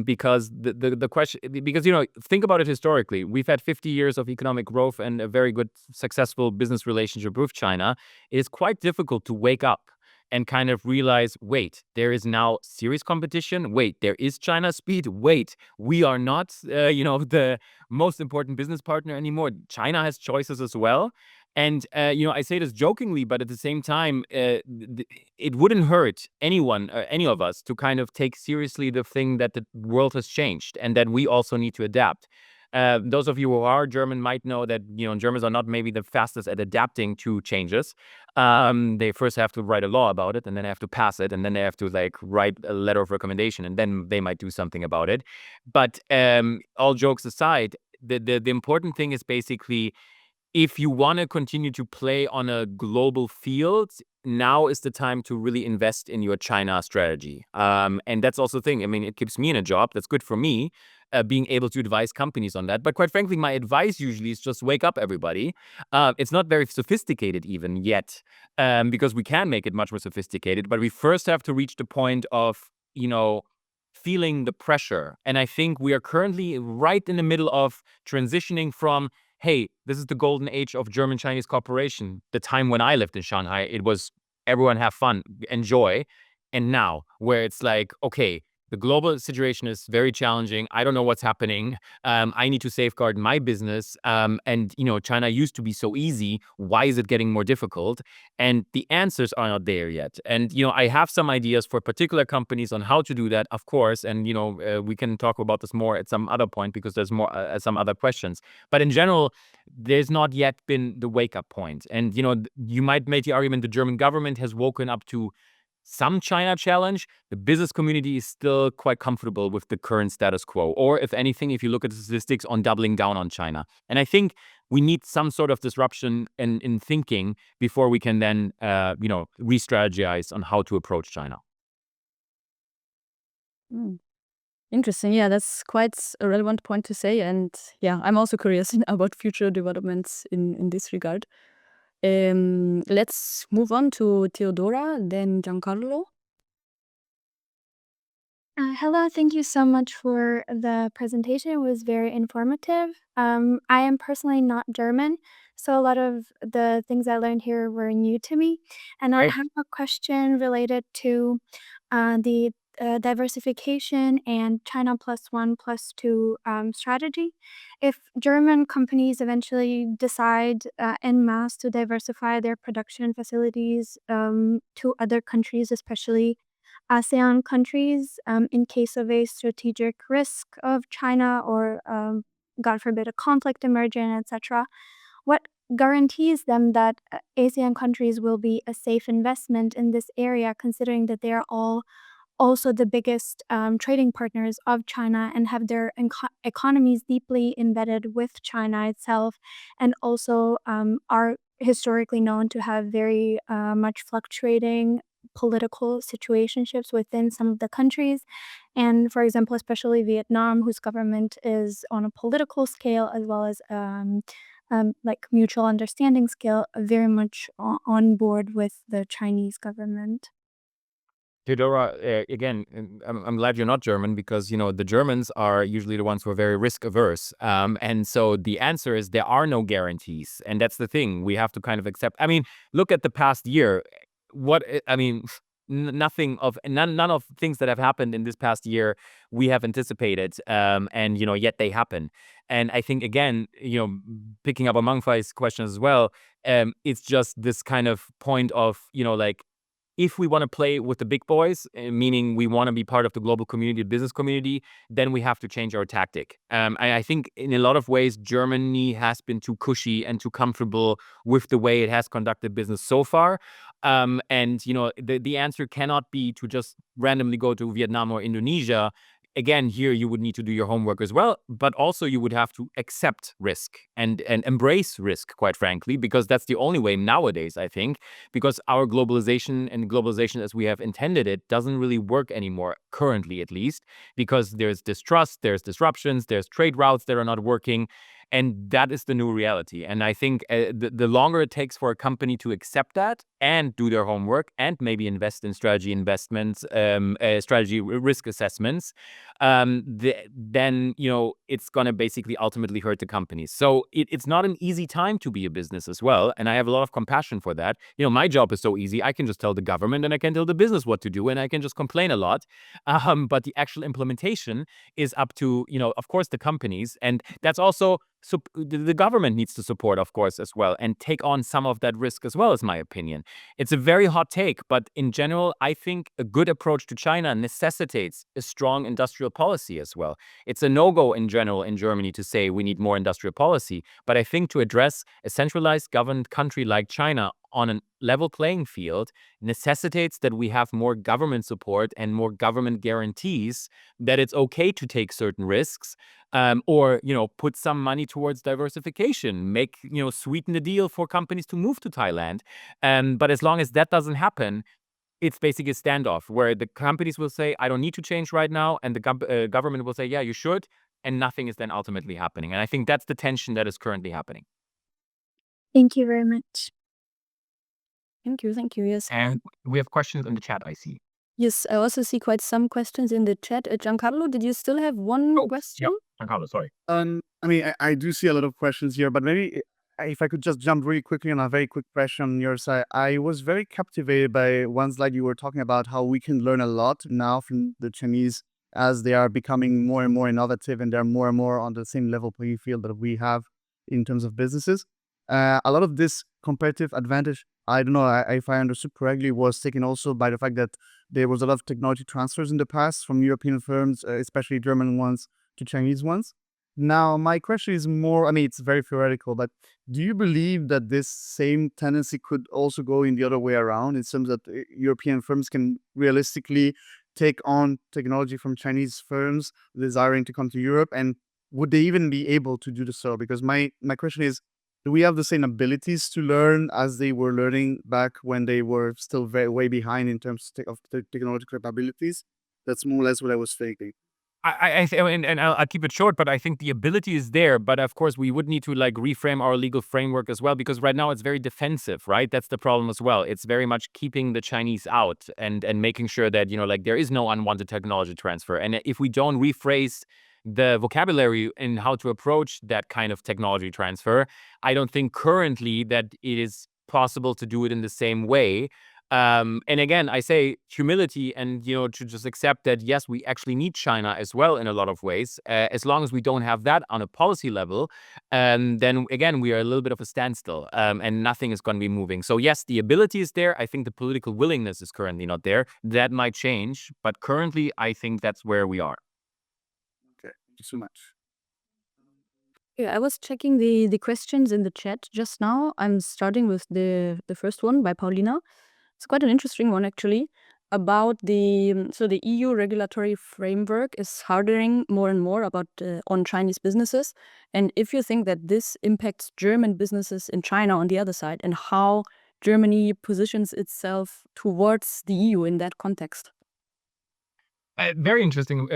because the question, because think about it historically, we've had 50 years of economic growth and a very good successful business relationship with China. It is quite difficult to wake up and kind of realize, wait, there is now serious competition. Wait, there is China speed. Wait, we are not, the most important business partner anymore. China has choices as well. And, I say this jokingly, but at the same time, it wouldn't hurt anyone, any of us, to kind of take seriously the thing that the world has changed and that we also need to adapt. Those of you who are German might know that Germans are not maybe the fastest at adapting to changes. They first have to write a law about it, and then they have to pass it, and then they have to write a letter of recommendation, and then they might do something about it. But all jokes aside, the important thing is basically, if you want to continue to play on a global field, now is the time to really invest in your China strategy. And that's also the thing. I mean, it keeps me in a job. That's good for me, being able to advise companies on that. But quite frankly, my advice usually is just wake up, everybody. It's not very sophisticated even yet, because we can make it much more sophisticated. But we first have to reach the point of, feeling the pressure. And I think we are currently right in the middle of transitioning from, hey, this is the golden age of German-Chinese cooperation. The time when I lived in Shanghai, it was everyone have fun, enjoy. And now, where it's like, okay, the global situation is very challenging. I don't know what's happening. I need to safeguard my business. And China used to be so easy. Why is it getting more difficult? And the answers are not there yet. And I have some ideas for particular companies on how to do that, of course. And we can talk about this more at some other point, because there's more some other questions. But in general, there's not yet been the wake-up point. And you might make the argument the German government has woken up to some China challenge. The business community is still quite comfortable with the current status quo, or if anything, if you look at the statistics, on doubling down on China. And I think we need some sort of disruption in thinking before we can then re-strategize on how to approach China. Interesting. Yeah, that's quite a relevant point to say. And yeah, I'm also curious about future developments in this regard. Let's move on to 𝗘𝘃𝗲, then Giancarlo. Hello, thank you so much for the presentation. It was very informative. I am personally not German, so a lot of the things I learned here were new to me. And I have a question related to the diversification and China +1 +2 strategy. If German companies eventually decide en masse to diversify their production facilities to other countries, especially ASEAN countries, in case of a strategic risk of China or, God forbid, a conflict emerging, etc., what guarantees them that ASEAN countries will be a safe investment in this area, considering that they are all also the biggest trading partners of China and have their economies deeply embedded with China itself, and also are historically known to have very much fluctuating political situationships within some of the countries. And for example, especially Vietnam, whose government is on a political scale as well as mutual understanding scale, very much on board with the Chinese government. 𝗘𝘃𝗲, again, I'm glad you're not German, because the Germans are usually the ones who are very risk averse, and so the answer is there are no guarantees, and that's the thing we have to kind of accept. I mean, look at the past year. None of things that have happened in this past year we have anticipated, and yet they happen. And I think, again, picking up on Mangfai's question as well, it's just this kind of point of if we want to play with the big boys, meaning we want to be part of the global community, business community, then we have to change our tactic. I think in a lot of ways, Germany has been too cushy and too comfortable with the way it has conducted business so far. And the answer cannot be to just randomly go to Vietnam or Indonesia again, here you would need to do your homework as well, but also you would have to accept risk and embrace risk, quite frankly, because that's the only way nowadays, I think, because our globalization as we have intended it doesn't really work anymore, currently at least, because there's distrust, there's disruptions, there's trade routes that are not working. And that is the new reality. And I think the longer it takes for a company to accept that and do their homework and maybe invest in strategy investments, strategy risk assessments, then, it's going to basically ultimately hurt the companies. So it's not an easy time to be a business as well. And I have a lot of compassion for that. My job is so easy. I can just tell the government and I can tell the business what to do and I can just complain a lot. But the actual implementation is up to, of course, the companies. And that's also the government needs to support, of course, as well, and take on some of that risk as well, is my opinion. It's a very hot take, but in general, I think a good approach to China necessitates a strong industrial policy as well. It's a no-go in general in Germany to say we need more industrial policy, but I think to address a centralized governed country like China on a level playing field necessitates that we have more government support and more government guarantees that it's okay to take certain risks, or put some money towards diversification, sweeten the deal for companies to move to Thailand. But as long as that doesn't happen, it's basically a standoff where the companies will say, I don't need to change right now, and the government will say, yeah, you should, and nothing is then ultimately happening. And I think that's the tension that is currently happening. Thank you very much. Thank you. Yes. And we have questions in the chat, I see. Yes, I also see quite some questions in the chat. Giancarlo, did you still have one question? Yeah, Giancarlo, sorry. I do see a lot of questions here, but maybe if I could just jump really quickly on a very quick question on your side. I was very captivated by one slide you were talking about how we can learn a lot now from the Chinese as they are becoming more and more innovative and they're more and more on the same level playing field that we have in terms of businesses. A lot of this competitive advantage, I don't know if I understood correctly, was taken also by the fact that there was a lot of technology transfers in the past from European firms, especially German ones, to Chinese ones. Now, my question is more, it's very theoretical, but do you believe that this same tendency could also go in the other way around, in terms that European firms can realistically take on technology from Chinese firms desiring to come to Europe? And would they even be able to do so? Because my question is, do we have the same abilities to learn as they were learning back when they were still way behind in terms of technological capabilities? That's more or less what I was thinking. I'll keep it short, but I think the ability is there. But of course, we would need to reframe our legal framework as well, because right now it's very defensive, right? That's the problem as well. It's very much keeping the Chinese out and making sure that, there is no unwanted technology transfer. And if we don't rephrase the vocabulary in how to approach that kind of technology transfer, I don't think currently that it is possible to do it in the same way. And again, I say humility and, to just accept that, yes, we actually need China as well in a lot of ways. As long as we don't have that on a policy level, then again, we are a little bit of a standstill, and nothing is going to be moving. So yes, the ability is there. I think the political willingness is currently not there. That might change, but currently I think that's where we are. Okay, thank you so much. Yeah, I was checking the questions in the chat just now. I'm starting with the first one by Paulina. It's quite an interesting one, actually, about the EU regulatory framework is hardening more and more on Chinese businesses. And if you think that this impacts German businesses in China on the other side, and how Germany positions itself towards the EU in that context. Very interesting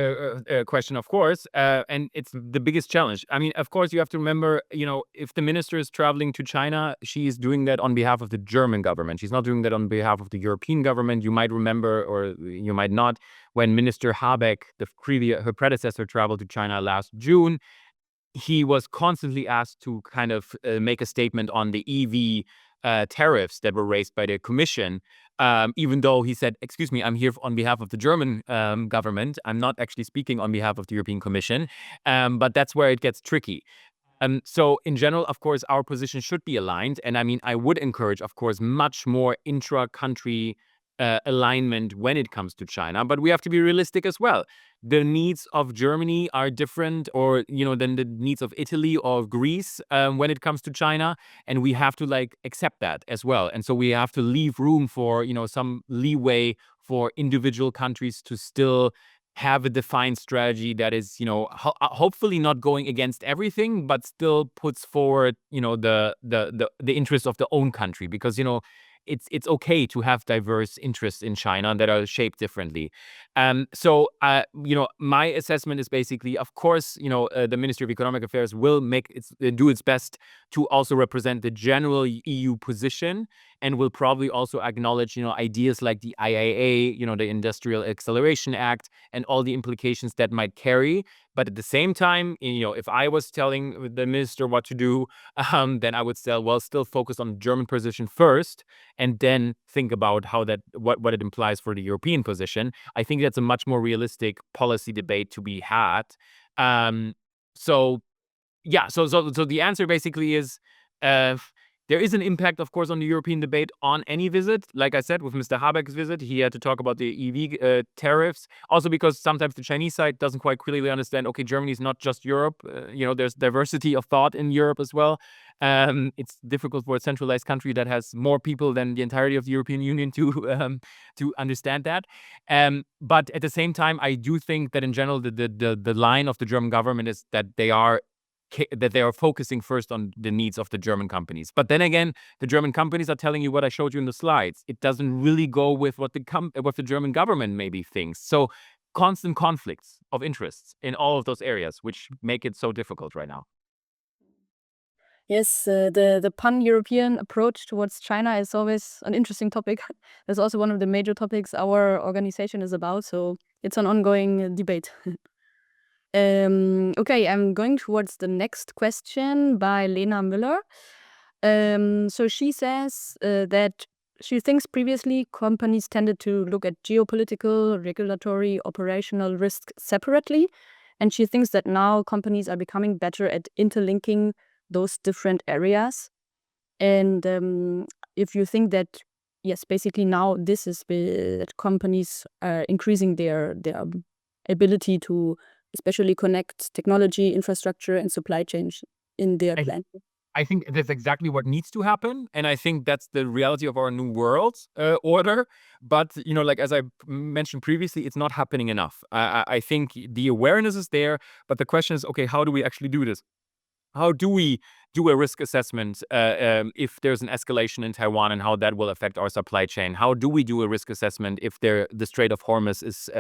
question, of course, and it's the biggest challenge. Of course, you have to remember, if the minister is traveling to China, she is doing that on behalf of the German government. She's not doing that on behalf of the European government. You might remember, or you might not, when Minister Habeck, her predecessor, traveled to China last June, he was constantly asked to kind of make a statement on the EV tariffs that were raised by the Commission, even though he said, excuse me, I'm here on behalf of the German government. I'm not actually speaking on behalf of the European Commission. But that's where it gets tricky. So in general, of course, our position should be aligned. And I would encourage, of course, much more intra-country alignment when it comes to China. But we have to be realistic as well. The needs of Germany are different, or than the needs of Italy or of Greece when it comes to China, and we have to accept that as well. And so we have to leave room for some leeway for individual countries to still have a defined strategy that is, hopefully not going against everything, but still puts forward, the interests of the own country, because, it's okay to have diverse interests in China that are shaped differently. So, my assessment is basically, of course, the Ministry of Economic Affairs will do its best to also represent the general EU position, and will probably also acknowledge, ideas like the IAA, the Industrial Acceleration Act, and all the implications that might carry. But at the same time, if I was telling the minister what to do, then I would still focus on the German position first, and then think about what it implies for the European position. I think that's a much more realistic policy debate to be had. So yeah, so the answer basically is, there is an impact, of course, on the European debate on any visit. Like I said, with Mr. Habeck's visit, he had to talk about the EV tariffs. Also because sometimes the Chinese side doesn't quite clearly understand, okay, Germany is not just Europe. There's diversity of thought in Europe as well. It's difficult for a centralized country that has more people than the entirety of the European Union to understand that. But at the same time, I do think that in general, the line of the German government is that they are focusing first on the needs of the German companies. But then again, the German companies are telling you what I showed you in the slides. It doesn't really go with what the German government maybe thinks. So constant conflicts of interests in all of those areas, which make it so difficult right now. Yes, the pan-European approach towards China is always an interesting topic. That's also one of the major topics our organization is about, so it's an ongoing debate. Okay, I'm going towards the next question by Lena Müller. So she says that she thinks previously companies tended to look at geopolitical, regulatory, operational risks separately, and she thinks that now companies are becoming better at interlinking those different areas. And if you think that, yes, basically now this is that companies are increasing their ability to especially connect technology, infrastructure, and supply chains in their plan. I think that's exactly what needs to happen, and I think that's the reality of our new world order. But like as I mentioned previously, it's not happening enough. I think the awareness is there, but the question is, okay, how do we actually do this? How do we do a risk assessment if there's an escalation in Taiwan and how that will affect our supply chain? How do we do a risk assessment if the Strait of Hormuz is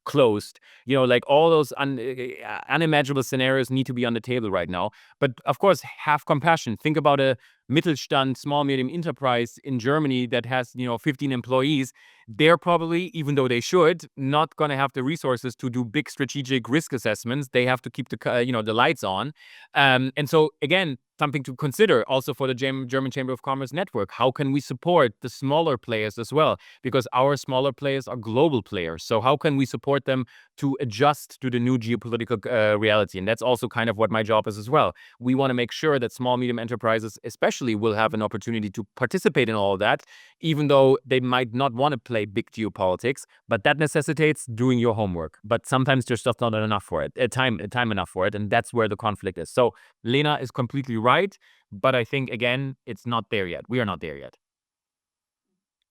closed? Like all those unimaginable scenarios need to be on the table right now. But of course, have compassion. Think about a Mittelstand, small, medium enterprise in Germany that has 15 employees. They're probably, even though they should, not going to have the resources to do big strategic risk assessments. They have to keep the lights on. And so again, something to consider also for the German Chamber of Commerce network. How can we support the smaller players as well? Because our smaller players are global players. So how can we support them to adjust to the new geopolitical reality? And that's also kind of what my job is as well. We want to make sure that small, medium enterprises especially will have an opportunity to participate in all of that, even though they might not want to play big geopolitics. But that necessitates doing your homework. But sometimes there's just not enough for it, time enough for it. And that's where the conflict is. So Lena is completely right. But I think, again, it's not there yet. We are not there yet.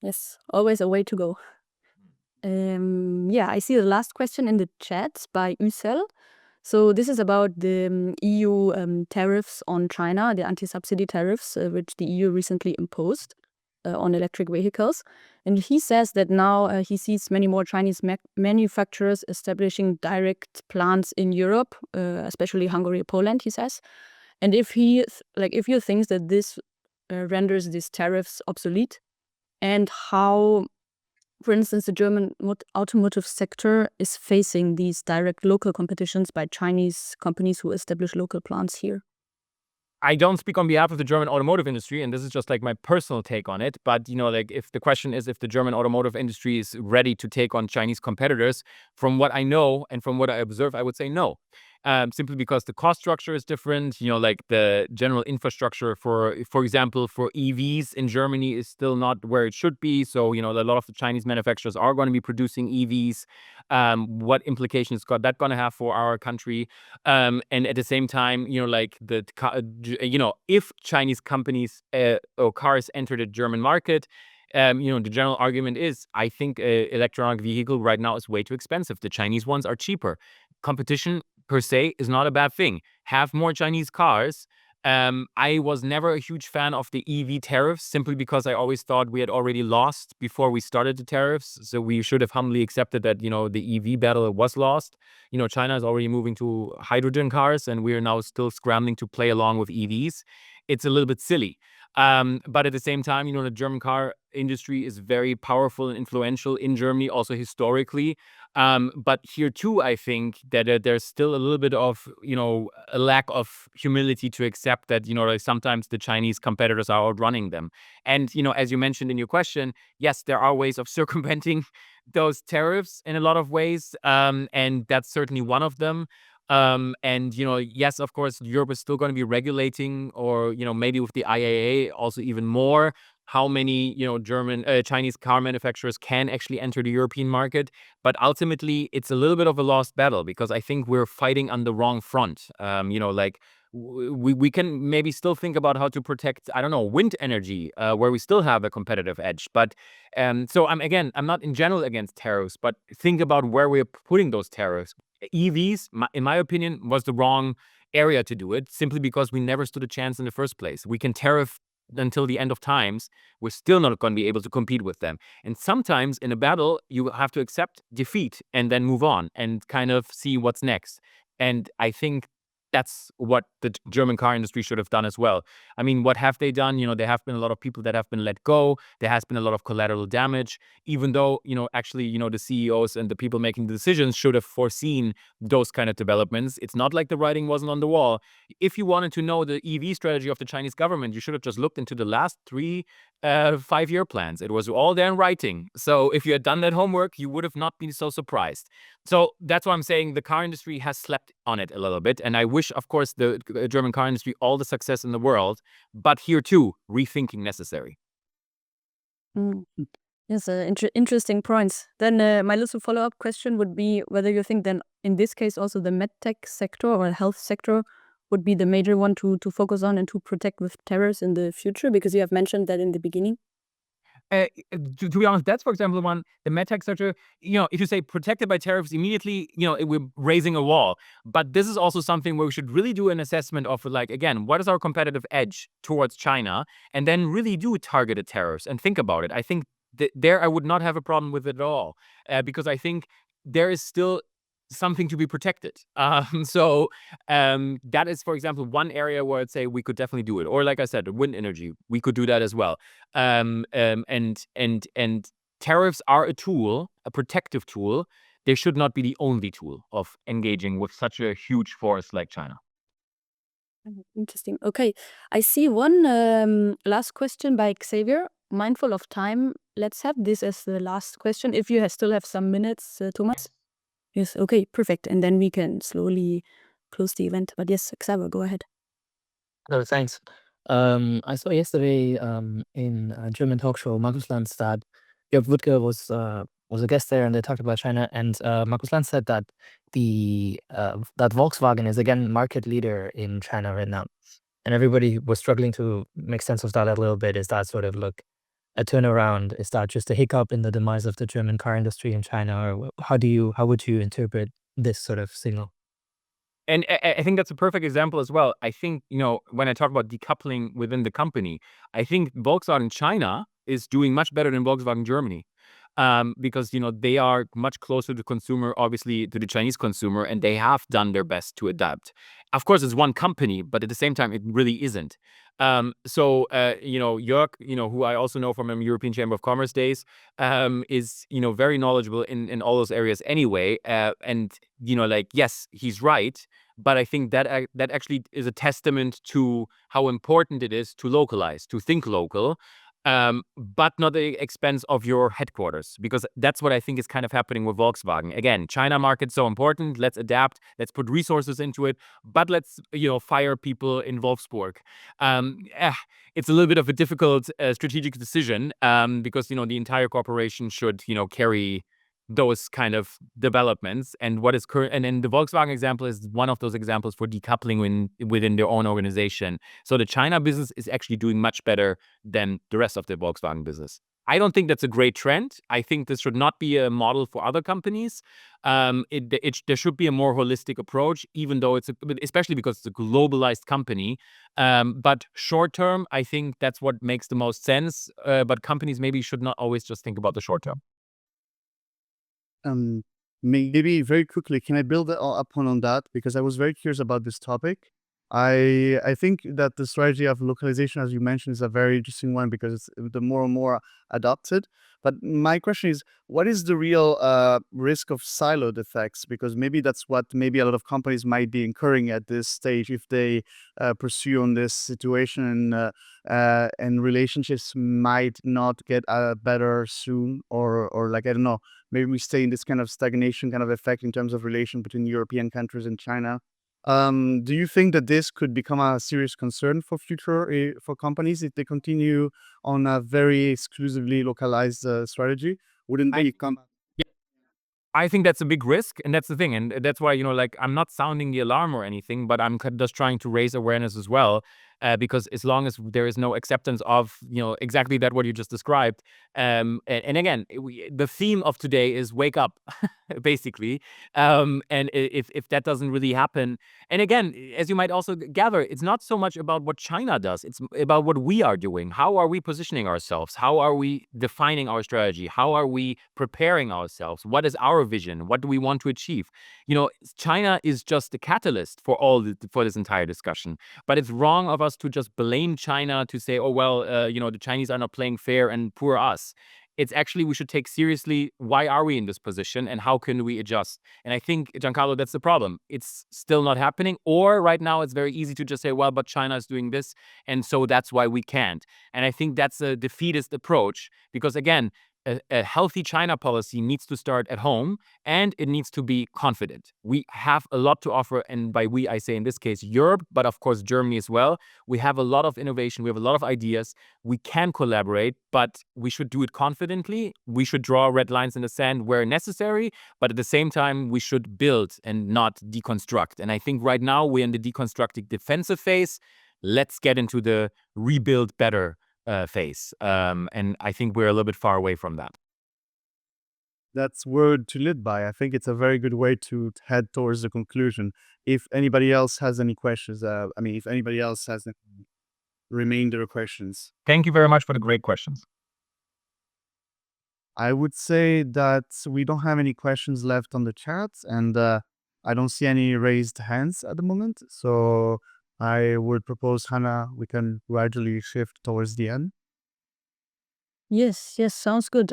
Yes, always a way to go. Yeah, I see the last question in the chat by 𝗘𝘃𝗲𝗀. So this is about the EU tariffs on China, the anti-subsidy tariffs, which the EU recently imposed on electric vehicles. And he says that now he sees many more Chinese manufacturers establishing direct plants in Europe, especially Hungary, Poland, he says. And if you think that this renders these tariffs obsolete, and how, for instance, the German automotive sector is facing these direct local competitions by Chinese companies who establish local plants here. I don't speak on behalf of the German automotive industry, and this is just like my personal take on it. But, like if the question is if the German automotive industry is ready to take on Chinese competitors, from what I know and from what I observe, I would say no. Simply because the cost structure is different. Like the general infrastructure for example, for EVs in Germany is still not where it should be. So, a lot of the Chinese manufacturers are going to be producing EVs. What implications got that going to have for our country? And at the same time, like if Chinese companies or cars enter the German market, the general argument is, I think electronic vehicle right now is way too expensive. The Chinese ones are cheaper. Competition per se is not a bad thing. Have more Chinese cars. I was never a huge fan of the EV tariffs, simply because I always thought we had already lost before we started the tariffs. So we should have humbly accepted that, the EV battle was lost. China is already moving to hydrogen cars, and we are now still scrambling to play along with EVs. It's a little bit silly. But at the same time, the German car industry is very powerful and influential in Germany, also historically. But here too, I think that there's still a little bit of, a lack of humility to accept that, like sometimes the Chinese competitors are outrunning them. And, as you mentioned in your question, yes, there are ways of circumventing those tariffs in a lot of ways. And that's certainly one of them. And, yes, of course, Europe is still going to be regulating, or, maybe with the IAA also even more, how many, Chinese car manufacturers can actually enter the European market. But ultimately, it's a little bit of a lost battle, because I think we're fighting on the wrong front. Like we can maybe still think about how to protect, I don't know, wind energy, where we still have a competitive edge. But so I'm not in general against tariffs, but think about where we're putting those tariffs. EVs, in my opinion, was the wrong area to do it, simply because we never stood a chance in the first place. We can tariff until the end of times. We're still not going to be able to compete with them. And sometimes in a battle, you have to accept defeat and then move on and kind of see what's next. And I think that's what the German car industry should have done as well. I mean, what have they done? There have been a lot of people that have been let go. There has been a lot of collateral damage, even though, actually, the CEOs and the people making the decisions should have foreseen those kind of developments. It's not like the writing wasn't on the wall. If you wanted to know the EV strategy of the Chinese government, you should have just looked into the last 3 5-year plans. It was all there in writing. So if you had done that homework, you would have not been so surprised. So that's why I'm saying the car industry has slept on it a little bit. And I wish, of course, the German car industry all the success in the world. But here too, rethinking necessary. Mm. Yes, interesting points. Then my little follow-up question would be whether you think then in this case also the medtech sector or health sector would be the major one to focus on and to protect with tariffs in the future, because you have mentioned that in the beginning. To be honest, that's, for example, one, the medtech sector, if you say protected by tariffs immediately, we're raising a wall. But this is also something where we should really do an assessment of, like, again, what is our competitive edge towards China, and then really do targeted tariffs and think about it. I think there I would not have a problem with it at all, because I think there is still something to be protected. So that is, for example, one area where I'd say we could definitely do it. Or, like I said, wind energy, we could do that as well. And tariffs are a tool, a protective tool. They should not be the only tool of engaging with such a huge force like China. Interesting. Okay, I see one last question by Xavier. Mindful of time, let's have this as the last question. If you still have some minutes, Thomas. Yes, okay, perfect. And then we can slowly close the event. But yes, Xavier, go ahead. Hello, thanks. I saw yesterday in a German talk show, Markus Lanz, that Jörg Wuttke was a guest there, and they talked about China. And Markus Lanz said that that Volkswagen is again market leader in China right now, and everybody was struggling to make sense of that a little bit. Is that sort of like a turnaround? Is that just a hiccup in the demise of the German car industry in China, or how would you interpret this sort of signal? And I think that's a perfect example as well. I think, when I talk about decoupling within the company, I think Volkswagen China is doing much better than Volkswagen Germany. Because, they are much closer to the consumer, obviously, to the Chinese consumer, and they have done their best to adapt. Of course, it's one company, but at the same time, it really isn't. So, Jörg, who I also know from European Chamber of Commerce days, is, very knowledgeable in all those areas anyway. And, yes, he's right. But I think that actually is a testament to how important it is to localize, to think local. But not at the expense of your headquarters, because that's what I think is kind of happening with Volkswagen. Again, China market's so important. Let's adapt. Let's put resources into it. But let's, fire people in Wolfsburg. It's a little bit of a difficult strategic decision, because, the entire corporation should, carry those kind of developments. And what is current, and then the Volkswagen example is one of those examples for decoupling within their own organization. So the China business is actually doing much better than the rest of the Volkswagen business. I don't think that's a great trend. I think this should not be a model for other companies. There should be a more holistic approach, even though especially because it's a globalized company. But short term, I think that's what makes the most sense. But companies maybe should not always just think about the short term. Maybe very quickly, can I build upon on that? Because I was very curious about this topic. I think that the strategy of localization, as you mentioned, is a very interesting one because it's the more and more adopted. But my question is, what is the real risk of siloed effects? Because maybe that's what maybe a lot of companies might be incurring at this stage if they pursue on this situation, and relationships might not get better soon, or like, I don't know, maybe we stay in this kind of stagnation kind of effect in terms of relation between European countries and China. Do you think that this could become a serious concern for future for companies if they continue on a very exclusively localized strategy? Wouldn't they come? I think that's a big risk, and that's the thing, and that's why, like, I'm not sounding the alarm or anything, but I'm just trying to raise awareness as well, because as long as there is no acceptance of, exactly that what you just described, and again, the theme of today is wake up, basically, and if that doesn't really happen, and again, as you might also gather, it's not so much about what China does, it's about what we are doing. How are we positioning ourselves? How are we defining our strategy? How are we preparing ourselves? What is our vision? What do we want to achieve? China is just the catalyst for for this entire discussion. But it's wrong of us to just blame China, to say, oh, well, the Chinese are not playing fair and poor us. It's actually, we should take seriously, why are we in this position and how can we adjust? And I think, Giancarlo, that's the problem. It's still not happening. Or right now, it's very easy to just say, well, but China is doing this, and so that's why we can't. And I think that's a defeatist approach because, again, a healthy China policy needs to start at home, and it needs to be confident. We have a lot to offer, and by we, I say in this case Europe, but of course Germany as well. We have a lot of innovation, we have a lot of ideas. We can collaborate, but we should do it confidently. We should draw red lines in the sand where necessary, but at the same time, we should build and not deconstruct. And I think right now we're in the deconstructing defensive phase. Let's get into the rebuild better phase. And I think we're a little bit far away from that. That's word to live by. I think it's a very good way to head towards the conclusion. If anybody else has any questions, if anybody else has any remainder questions. Thank you very much for the great questions. I would say that we don't have any questions left on the chat, and I don't see any raised hands at the moment. So I would propose, Hannah, we can gradually shift towards the end. Yes, sounds good.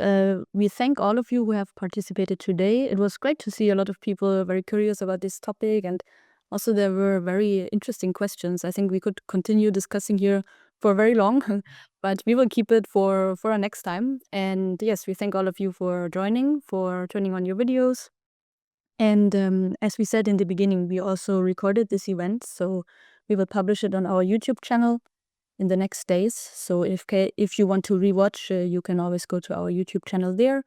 We thank all of you who have participated today. It was great to see a lot of people very curious about this topic, and also there were very interesting questions. I think we could continue discussing here for very long, but we will keep it for our next time. And yes, we thank all of you for joining, for turning on your videos. And as we said in the beginning, we also recorded this event, so we will publish it on our YouTube channel in the next days. So if you want to rewatch, you can always go to our YouTube channel there.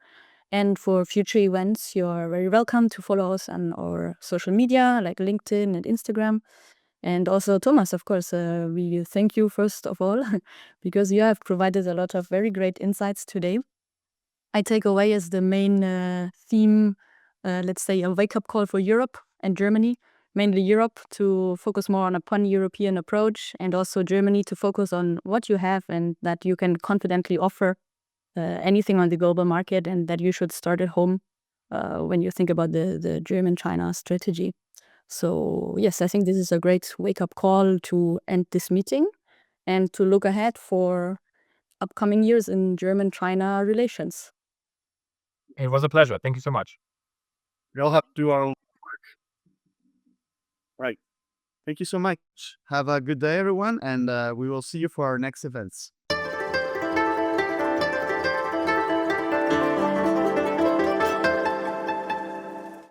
And for future events, you're very welcome to follow us on our social media like LinkedIn and Instagram. And also Thomas, of course, we thank you first of all because you have provided a lot of very great insights today. I take away as the main theme, let's say, a wake-up call for Europe and Germany. Mainly Europe to focus more on a pan-European approach, and also Germany to focus on what you have and that you can confidently offer anything on the global market, and that you should start at home when you think about the German-China strategy. So yes, I think this is a great wake-up call to end this meeting and to look ahead for upcoming years in German-China relations. It was a pleasure. Thank you so much. We all have to do our own work. Right. Thank you so much. Have a good day, everyone, and we will see you for our next events.